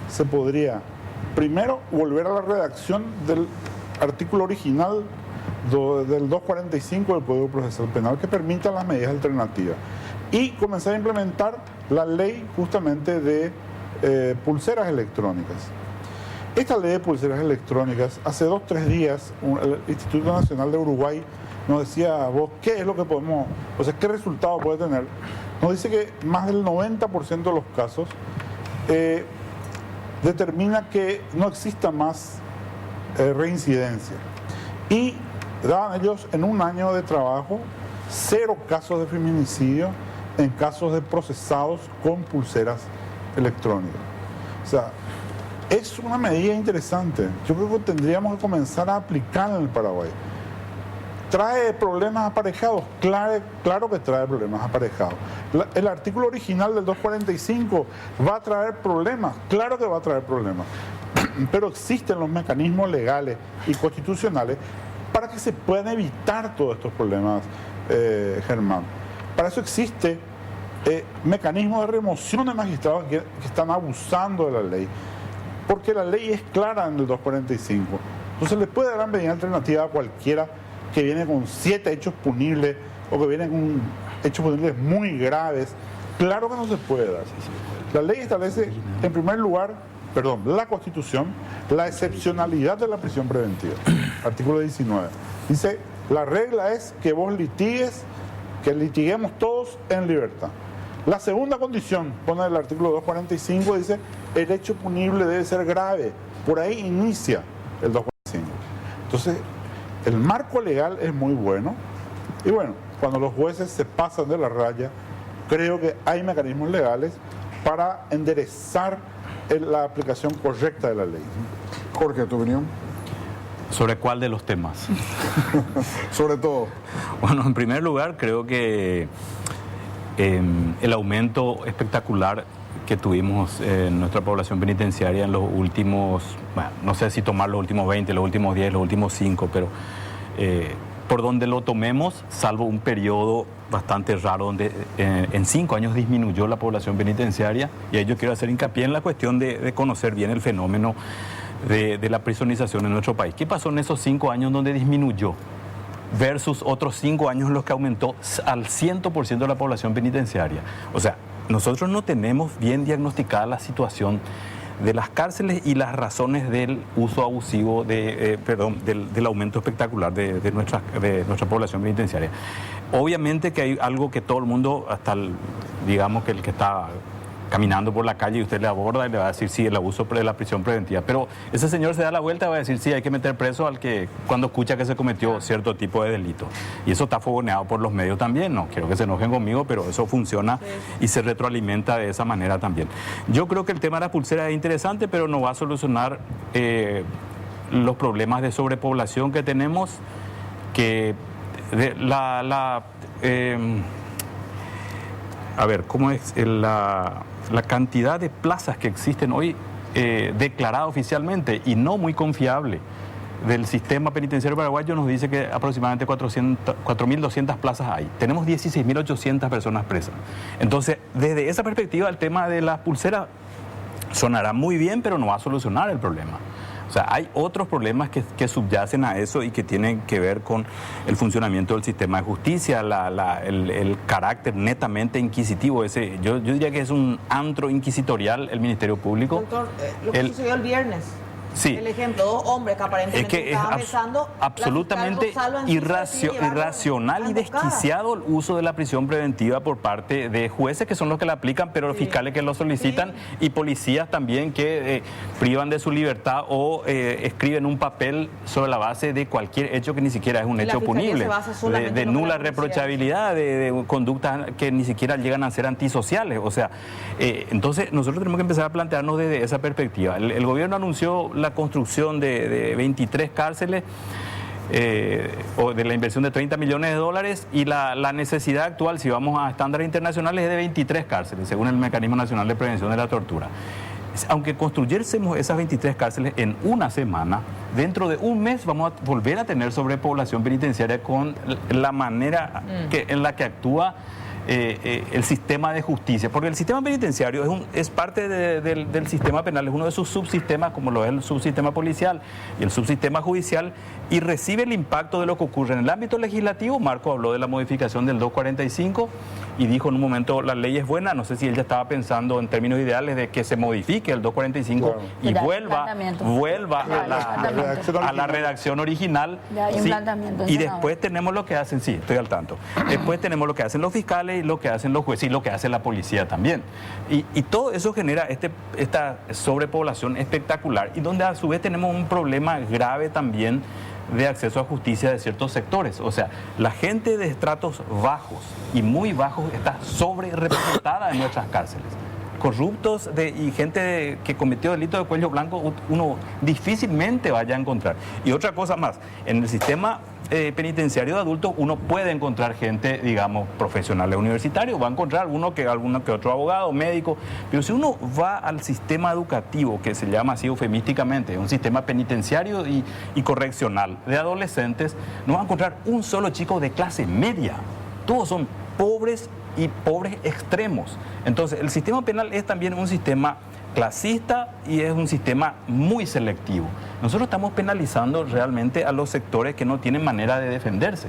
se podría primero volver a la redacción del artículo original del 245 del Código Procesal Penal que permita las medidas alternativas y comenzar a implementar la ley justamente de pulseras electrónicas. Esta ley de pulseras electrónicas, hace 2 o 3 días el Instituto Nacional de Uruguay nos decía, vos, ¿qué es lo que podemos, o sea, qué resultado puede tener? Nos dice que más del 90% de los casos determina que no exista más reincidencia. Y daban ellos en un año de trabajo 0 casos de feminicidio en casos de procesados con pulseras electrónicas. O sea, es una medida interesante. Yo creo que tendríamos que comenzar a aplicarla en el Paraguay. ¿Trae problemas aparejados? Claro que trae problemas aparejados. El artículo original del 245 va a traer problemas. Claro que va a traer problemas. Pero existen los mecanismos legales y constitucionales para que se puedan evitar todos estos problemas, Germán. Para eso existe mecanismos de remoción de magistrados que están abusando de la ley. Porque la ley es clara en el 245. Entonces le puede dar medida alternativa a cualquiera que viene con 7 hechos punibles o que viene con hechos punibles muy graves. Claro que no se puede dar. La ley establece, en primer lugar, la Constitución, la excepcionalidad de la prisión preventiva. Artículo 19. Dice, la regla es que vos litigues, que litiguemos todos en libertad. La segunda condición, pone el artículo 245, dice, el hecho punible debe ser grave. Por ahí inicia el 245. Entonces, el marco legal es muy bueno. Y bueno, cuando los jueces se pasan de la raya, creo que hay mecanismos legales para enderezar la aplicación correcta de la ley. Jorge, ¿tu opinión? ¿Sobre cuál de los temas? Sobre todo. Bueno, en primer lugar, creo que el aumento espectacular que tuvimos en nuestra población penitenciaria en los últimos, bueno, no sé si tomar los últimos 20, los últimos 10, los últimos 5, pero por donde lo tomemos, salvo un periodo bastante raro donde en 5 años disminuyó la población penitenciaria, y ahí yo quiero hacer hincapié en la cuestión de conocer bien el fenómeno de la prisonización en nuestro país. ¿Qué pasó en esos 5 años donde disminuyó versus otros 5 años en los que aumentó al 100% de la población penitenciaria? O sea, nosotros no tenemos bien diagnosticada la situación de las cárceles y las razones del uso abusivo, del aumento espectacular de nuestra población penitenciaria. Obviamente que hay algo que todo el mundo, hasta digamos que el que está caminando por la calle y usted le aborda y le va a decir sí, el abuso de la prisión preventiva. Pero ese señor se da la vuelta y va a decir sí, hay que meter preso al que cuando escucha que se cometió cierto tipo de delito. Y eso está fogoneado por los medios también. No quiero que se enojen conmigo, pero eso funciona y se retroalimenta de esa manera también. Yo creo que el tema de las pulseras es interesante, pero no va a solucionar los problemas de sobrepoblación que tenemos, que a ver, ¿cómo es la cantidad de plazas que existen hoy declarada oficialmente y no muy confiable del sistema penitenciario paraguayo? Nos dice que aproximadamente 4.200 plazas hay. Tenemos 16.800 personas presas. Entonces, desde esa perspectiva, el tema de las pulseras sonará muy bien, pero no va a solucionar el problema. O sea, hay otros problemas que subyacen a eso y que tienen que ver con el funcionamiento del sistema de justicia, el carácter netamente inquisitivo. Yo diría que es un antro inquisitorial el Ministerio Público. Doctor, lo que sucedió el viernes. Sí. El ejemplo, 2 hombres que aparentemente estaban besando, absolutamente irracional y desquiciado el uso de la prisión preventiva por parte de jueces que son los que la aplican, pero los fiscales que lo solicitan y policías también que privan de su libertad o escriben un papel sobre la base de cualquier hecho que ni siquiera es un hecho punible, de nula reprochabilidad, de conductas que ni siquiera llegan a ser antisociales. O sea, entonces nosotros tenemos que empezar a plantearnos desde esa perspectiva. El gobierno anunció la construcción de 23 cárceles o de la inversión de $30 millones y la necesidad actual, si vamos a estándares internacionales, es de 23 cárceles, según el Mecanismo Nacional de Prevención de la Tortura. Aunque construyésemos esas 23 cárceles en una semana, dentro de un mes vamos a volver a tener sobrepoblación penitenciaria con la manera en la que actúa el sistema de justicia, porque el sistema penitenciario es parte del sistema penal, es uno de sus subsistemas, como lo es el subsistema policial y el subsistema judicial, y recibe el impacto de lo que ocurre en el ámbito legislativo. Marco habló de la modificación del 245 y dijo en un momento la ley es buena. No sé si él ya estaba pensando en términos ideales de que se modifique el 245 y vuelva a la redacción original. Y después tenemos lo que hacen, sí, estoy al tanto. Después tenemos lo que hacen los fiscales y lo que hacen los jueces y lo que hace la policía también. Y todo eso genera esta sobrepoblación espectacular y donde a su vez tenemos un problema grave también de acceso a justicia de ciertos sectores. O sea, la gente de estratos bajos y muy bajos está sobre representada en nuestras cárceles. Corruptos y gente que cometió delitos de cuello blanco, uno difícilmente vaya a encontrar. Y otra cosa más, en el sistema penitenciario de adultos uno puede encontrar gente, digamos, profesionales universitarios, va a encontrar alguno que otro abogado, médico, pero si uno va al sistema educativo, que se llama así eufemísticamente, un sistema penitenciario y correccional de adolescentes, no va a encontrar un solo chico de clase media. Todos son pobres y pobres extremos. Entonces, el sistema penal es también un sistema clasista y es un sistema muy selectivo. Nosotros estamos penalizando realmente a los sectores que no tienen manera de defenderse.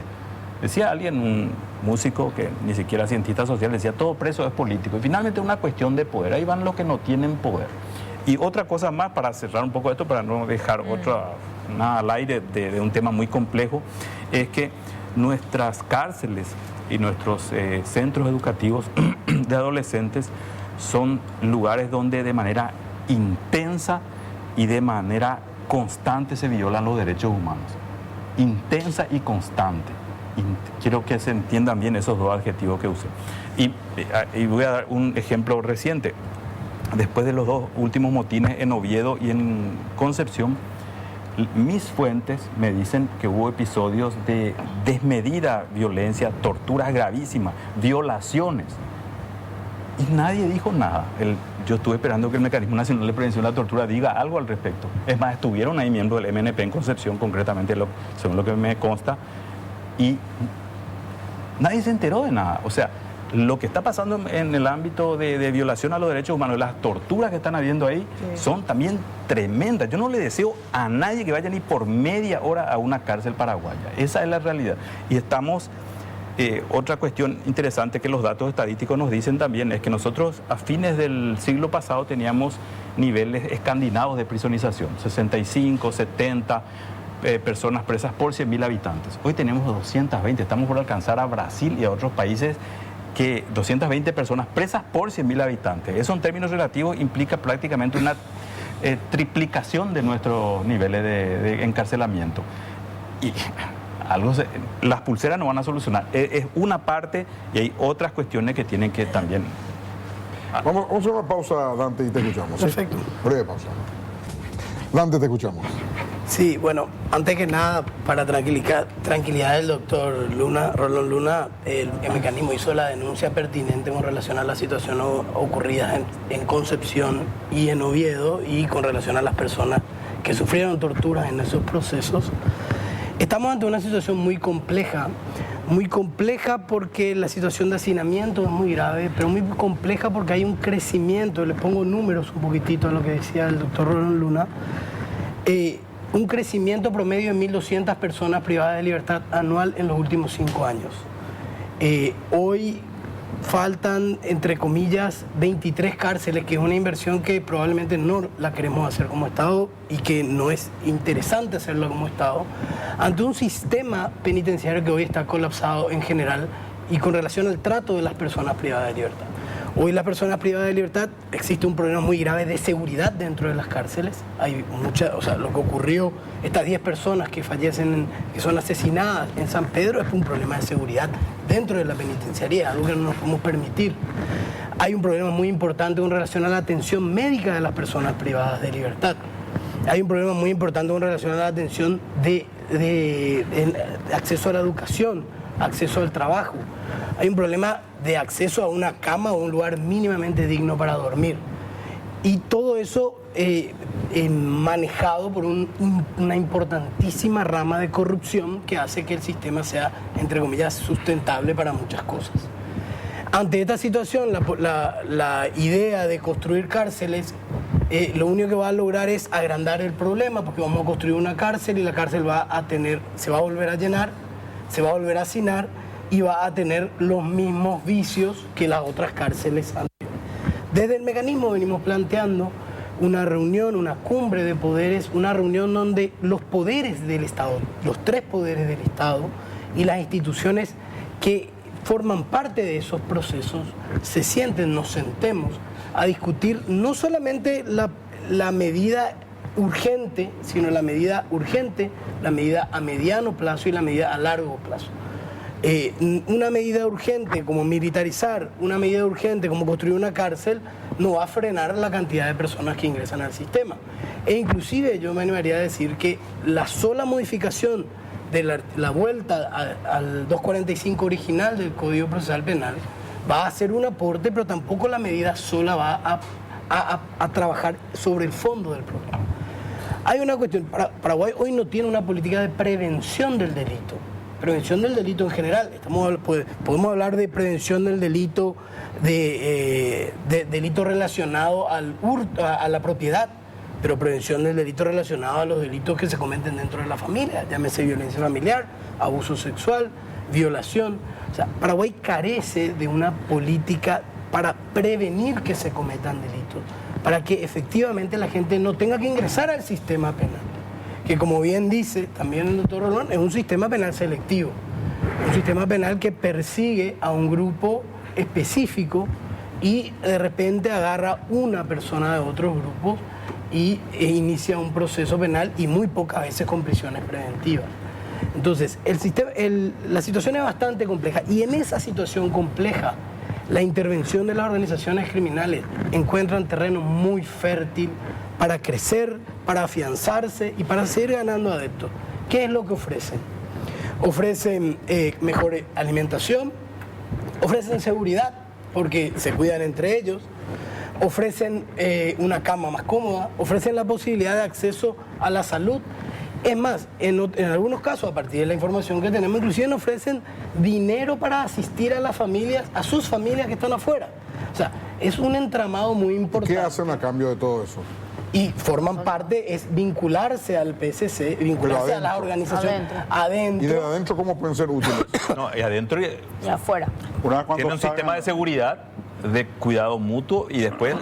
Decía alguien, un músico que ni siquiera cientista social, decía todo preso es político. Y finalmente es una cuestión de poder. Ahí van los que no tienen poder. Y otra cosa más, para cerrar un poco esto, para no dejar nada al aire de un tema muy complejo, es que nuestras cárceles y nuestros centros educativos de adolescentes son lugares donde de manera intensa y de manera constante se violan los derechos humanos. Intensa y constante. Quiero que se entiendan bien esos dos adjetivos que usé. Y voy a dar un ejemplo reciente. Después de los 2 últimos motines en Oviedo y en Concepción, mis fuentes me dicen que hubo episodios de desmedida violencia, torturas gravísimas, violaciones. Y nadie dijo nada. Yo estuve esperando que el Mecanismo Nacional de Prevención de la Tortura diga algo al respecto. Es más, estuvieron ahí miembros del MNP en Concepción, concretamente, según lo que me consta, y nadie se enteró de nada. O sea, lo que está pasando en el ámbito de violación a los derechos humanos, las torturas que están habiendo ahí, son también tremendas. Yo no le deseo a nadie que vaya ni por media hora a una cárcel paraguaya. Esa es la realidad. Y estamos Otra cuestión interesante que los datos estadísticos nos dicen también es que nosotros a fines del siglo pasado teníamos niveles escandinavos de prisonización, 65, 70 personas presas por 100.000 habitantes. Hoy tenemos 220, estamos por alcanzar a Brasil y a otros países que 220 personas presas por 100.000 habitantes. Eso en términos relativos implica prácticamente una triplicación de nuestros niveles de encarcelamiento. Y las pulseras no van a solucionar. Es una parte y hay otras cuestiones que tienen que también... Vamos a hacer una pausa, Dante, y te escuchamos. Perfecto. ¿Sí? Breve pausa. Dante, te escuchamos. Sí, bueno, antes que nada, para tranquilidad del doctor Rolón Luna, el mecanismo hizo la denuncia pertinente con relación a la situación ocurrida en Concepción y en Oviedo y con relación a las personas que sufrieron torturas en esos procesos. Estamos ante una situación muy compleja porque la situación de hacinamiento es muy grave, pero muy compleja porque hay un crecimiento, le pongo números un poquitito a lo que decía el doctor Rolón Luna, un crecimiento promedio de 1.200 personas privadas de libertad anual en los últimos 5 años. Hoy faltan, entre comillas, 23 cárceles, que es una inversión que probablemente no la queremos hacer como Estado y que no es interesante hacerlo como Estado, ante un sistema penitenciario que hoy está colapsado en general y con relación al trato de las personas privadas de libertad. Hoy las personas privadas de libertad, existe un problema muy grave de seguridad dentro de las cárceles. Hay lo que ocurrió, estas 10 personas que fallecen, que son asesinadas en San Pedro, es un problema de seguridad dentro de la penitenciaría, algo que no nos podemos permitir. Hay un problema muy importante con relación a la atención médica de las personas privadas de libertad. Hay un problema muy importante con relación a la atención de acceso a la educación, acceso al trabajo. Hay un problema de acceso a una cama o un lugar mínimamente digno para dormir. Y todo eso manejado por una importantísima rama de corrupción que hace que el sistema sea, entre comillas, sustentable para muchas cosas. Ante esta situación, la idea de construir cárceles, lo único que va a lograr es agrandar el problema, porque vamos a construir una cárcel y la cárcel se va a volver a llenar, se va a volver a hacinar y va a tener los mismos vicios que las otras cárceles anteriores. Desde el mecanismo venimos planteando una reunión, una cumbre de poderes, una reunión donde los poderes del Estado, los 3 poderes del Estado y las instituciones que forman parte de esos procesos se sienten, nos sentemos a discutir no solamente la medida urgente, sino la medida urgente, la medida a mediano plazo y la medida a largo plazo. Una medida urgente como militarizar, una medida urgente como construir una cárcel, no va a frenar la cantidad de personas que ingresan al sistema. E inclusive yo me animaría a decir que la sola modificación de la vuelta al 245 original del Código Procesal Penal va a hacer un aporte, pero tampoco la medida sola va a trabajar sobre el fondo del problema. Hay una cuestión, Paraguay hoy no tiene una política de prevención del delito. Prevención del delito en general. Podemos hablar de prevención del delito, de delito relacionado al hurto, a la propiedad, pero prevención del delito relacionado a los delitos que se cometen dentro de la familia, llámese violencia familiar, abuso sexual, violación. O sea, Paraguay carece de una política para prevenir que se cometan delitos, para que efectivamente la gente no tenga que ingresar al sistema penal. Que como bien dice también el doctor Rolón, es un sistema penal selectivo, un sistema penal que persigue a un grupo específico y de repente agarra una persona de otros grupos e inicia un proceso penal y muy pocas veces con prisiones preventivas. Entonces, la situación es bastante compleja y en esa situación compleja la intervención de las organizaciones criminales encuentran terreno muy fértil para crecer, para afianzarse y para seguir ganando adeptos. ¿Qué es lo que ofrecen? Ofrecen mejor alimentación, ofrecen seguridad, porque se cuidan entre ellos, ofrecen una cama más cómoda, ofrecen la posibilidad de acceso a la salud. Es más, en algunos casos, a partir de la información que tenemos, inclusive ofrecen dinero para asistir a las familias, a sus familias que están afuera. O sea, es un entramado muy importante. ¿Qué hacen a cambio de todo eso? y forman parte, es vincularse al PSC, vincularse a la organización adentro. ¿Y de adentro cómo pueden ser útiles? No, y adentro Y afuera. tiene un sistema de seguridad, de cuidado mutuo y después...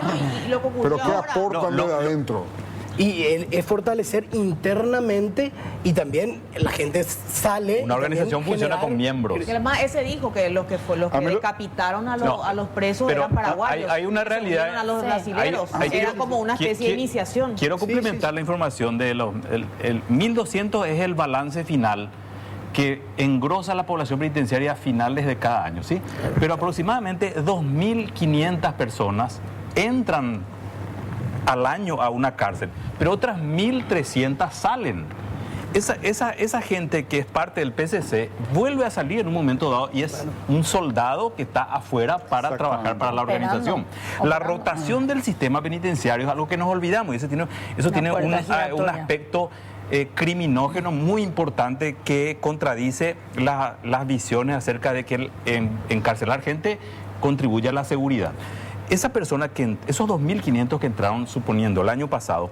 ¿Pero qué aportan de adentro? Y es fortalecer internamente y también la gente sale. Una organización funciona con miembros. Y además ese dijo que los que decapitaron a los presos pero eran paraguayos. hay una realidad. A los brasileños. Era como una especie de iniciación. Quiero complementar la información de el 1.200 es el balance final que engrosa la población penitenciaria a finales de cada año, ¿sí? Pero aproximadamente 2.500 personas entran al año a una cárcel, pero otras 1.300 salen. Esa gente que es parte del PSC vuelve a salir en un momento dado y es un soldado que está afuera para trabajar para la organización. La rotación del sistema penitenciario es algo que nos olvidamos y eso tiene un aspecto criminógeno muy importante que contradice las visiones acerca de que encarcelar gente contribuye a la seguridad. Esa persona esos 2.500 que entraron, suponiendo el año pasado,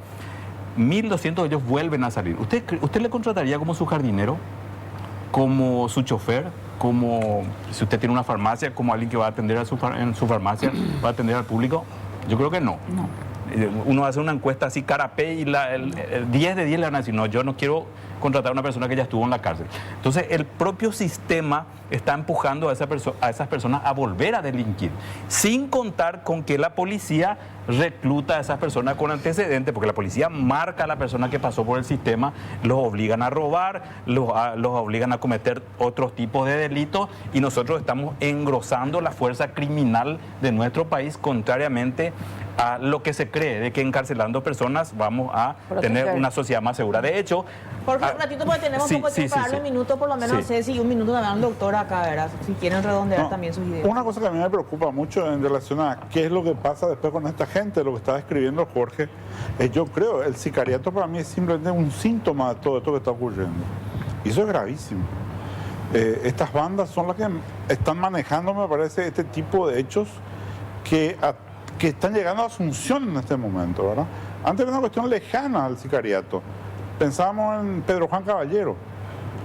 1.200 de ellos vuelven a salir. ¿Usted le contrataría como su jardinero, como su chofer, como si usted tiene una farmacia, como alguien que va a atender en su farmacia, va a atender al público? Yo creo que no. Uno hace una encuesta así carapé y el 10 de 10 le van a decir, no, yo no quiero contratar a una persona que ya estuvo en la cárcel. Entonces, el propio sistema está empujando a esas personas a volver a delinquir, sin contar con que la policía recluta a esas personas con antecedentes, porque la policía marca a la persona que pasó por el sistema, los obligan a robar, los obligan a cometer otros tipos de delitos, y nosotros estamos engrosando la fuerza criminal de nuestro país, contrariamente a lo que se cree de que encarcelando personas vamos a tener una sociedad más segura. De hecho, porque un ratito, porque tenemos poco tiempo para darle un minuto, por lo menos, no sé si un minuto también al doctor acá, ¿verdad? Si quieren redondear también sus ideas. Una cosa que a mí me preocupa mucho en relación a qué es lo que pasa después con esta gente, lo que está describiendo Jorge, yo creo, el sicariato para mí es simplemente un síntoma de todo esto que está ocurriendo. Y eso es gravísimo. Estas bandas son las que están manejando, me parece, este tipo de hechos que están llegando a Asunción en este momento, ¿verdad? Antes era una cuestión lejana al sicariato. Pensábamos en Pedro Juan Caballero.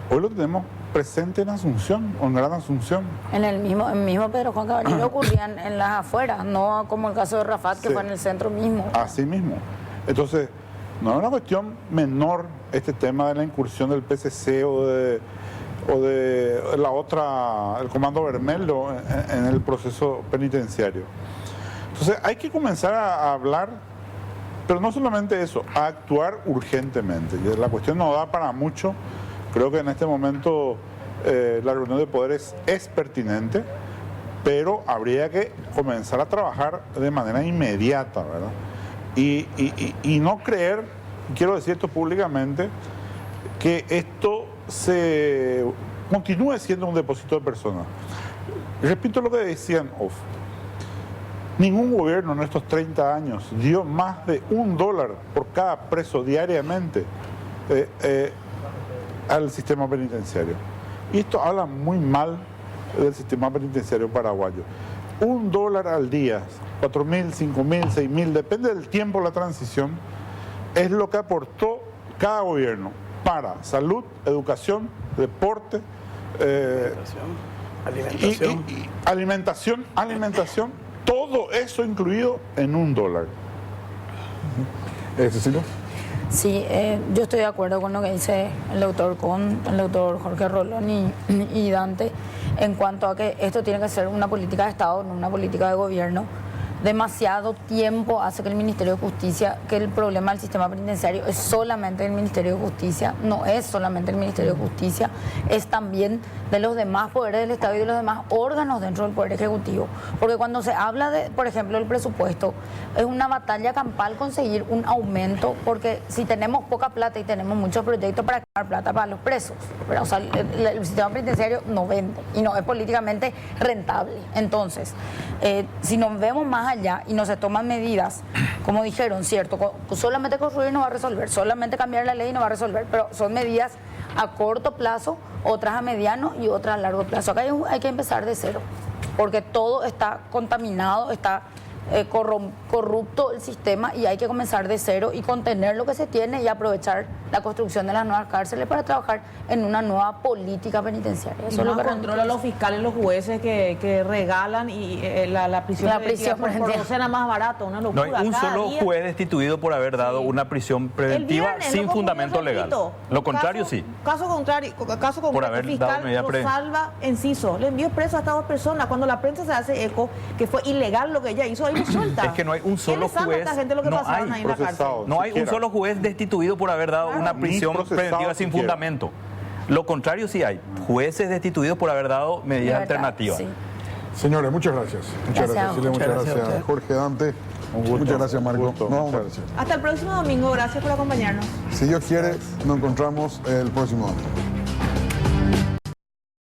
Hoy lo tenemos presente en Asunción, o en Gran Asunción. En el mismo Pedro Juan Caballero ocurrían en las afueras, no como el caso de Rafat, que fue en el centro mismo. Así mismo. Entonces, no es una cuestión menor este tema de la incursión del PSC o de la otra, el Comando Bermelo en el proceso penitenciario. Entonces hay que comenzar a hablar, pero no solamente eso, a actuar urgentemente. La cuestión no da para mucho. Creo que en este momento la reunión de poderes es pertinente, pero habría que comenzar a trabajar de manera inmediata, ¿verdad? Y no creer, quiero decir esto públicamente, que esto se continúe siendo un depósito de personas. Repito lo que decían off. Ningún gobierno en estos 30 años dio más de $1 por cada preso diariamente al sistema penitenciario. Y esto habla muy mal del sistema penitenciario paraguayo. $1 al día, 4.000, 5.000, 6.000, depende del tiempo de la transición, es lo que aportó cada gobierno para salud, educación, deporte, alimentación, todo eso incluido en $1. ¿Cecilia? Sí, yo estoy de acuerdo con lo que dice el doctor Jorge Rolón y Dante en cuanto a que esto tiene que ser una política de Estado, no una política de gobierno. Demasiado tiempo hace que el Ministerio de Justicia, que el problema del sistema penitenciario es solamente el Ministerio de Justicia, no es solamente el Ministerio de Justicia, es también de los demás poderes del Estado y de los demás órganos dentro del Poder Ejecutivo. Porque cuando se habla de, por ejemplo, el presupuesto, es una batalla campal conseguir un aumento, porque si tenemos poca plata y tenemos muchos proyectos para ganar plata para los presos, pero, o sea, el sistema penitenciario no vende y no es políticamente rentable. Entonces, si nos vemos más allá y no se toman medidas, como dijeron, cierto, solamente construir no va a resolver, solamente cambiar la ley no va a resolver, pero son medidas a corto plazo, otras a mediano y otras a largo plazo. Acá hay que empezar de cero, porque todo está contaminado, está corrupto el sistema y hay que comenzar de cero y contener lo que se tiene y aprovechar la construcción de las nuevas cárceles para trabajar en una nueva política penitenciaria. Eso es lo que controla a los fiscales, los jueces que regalan y la prisión por docena más barato, una locura. No hay un solo juez destituido por haber dado una prisión preventiva sin fundamento legal. Lo contrario, sí. Caso contrario, el fiscal lo salva enciso. Le envió preso a estas dos personas. Cuando la prensa se hace eco que fue ilegal lo que ella hizo, ahí lo suelta. Es que no hay un solo juez. No hay un solo juez destituido por haber dado una prisión preventiva sin fundamento. Lo contrario sí hay. Jueces destituidos por haber dado medidas alternativas. Sí. Señores, muchas gracias. Muchas gracias. Jorge Dante. Muchas gracias, Marco. Gracias. Hasta el próximo domingo. Gracias por acompañarnos. Si Dios quiere, nos encontramos el próximo domingo.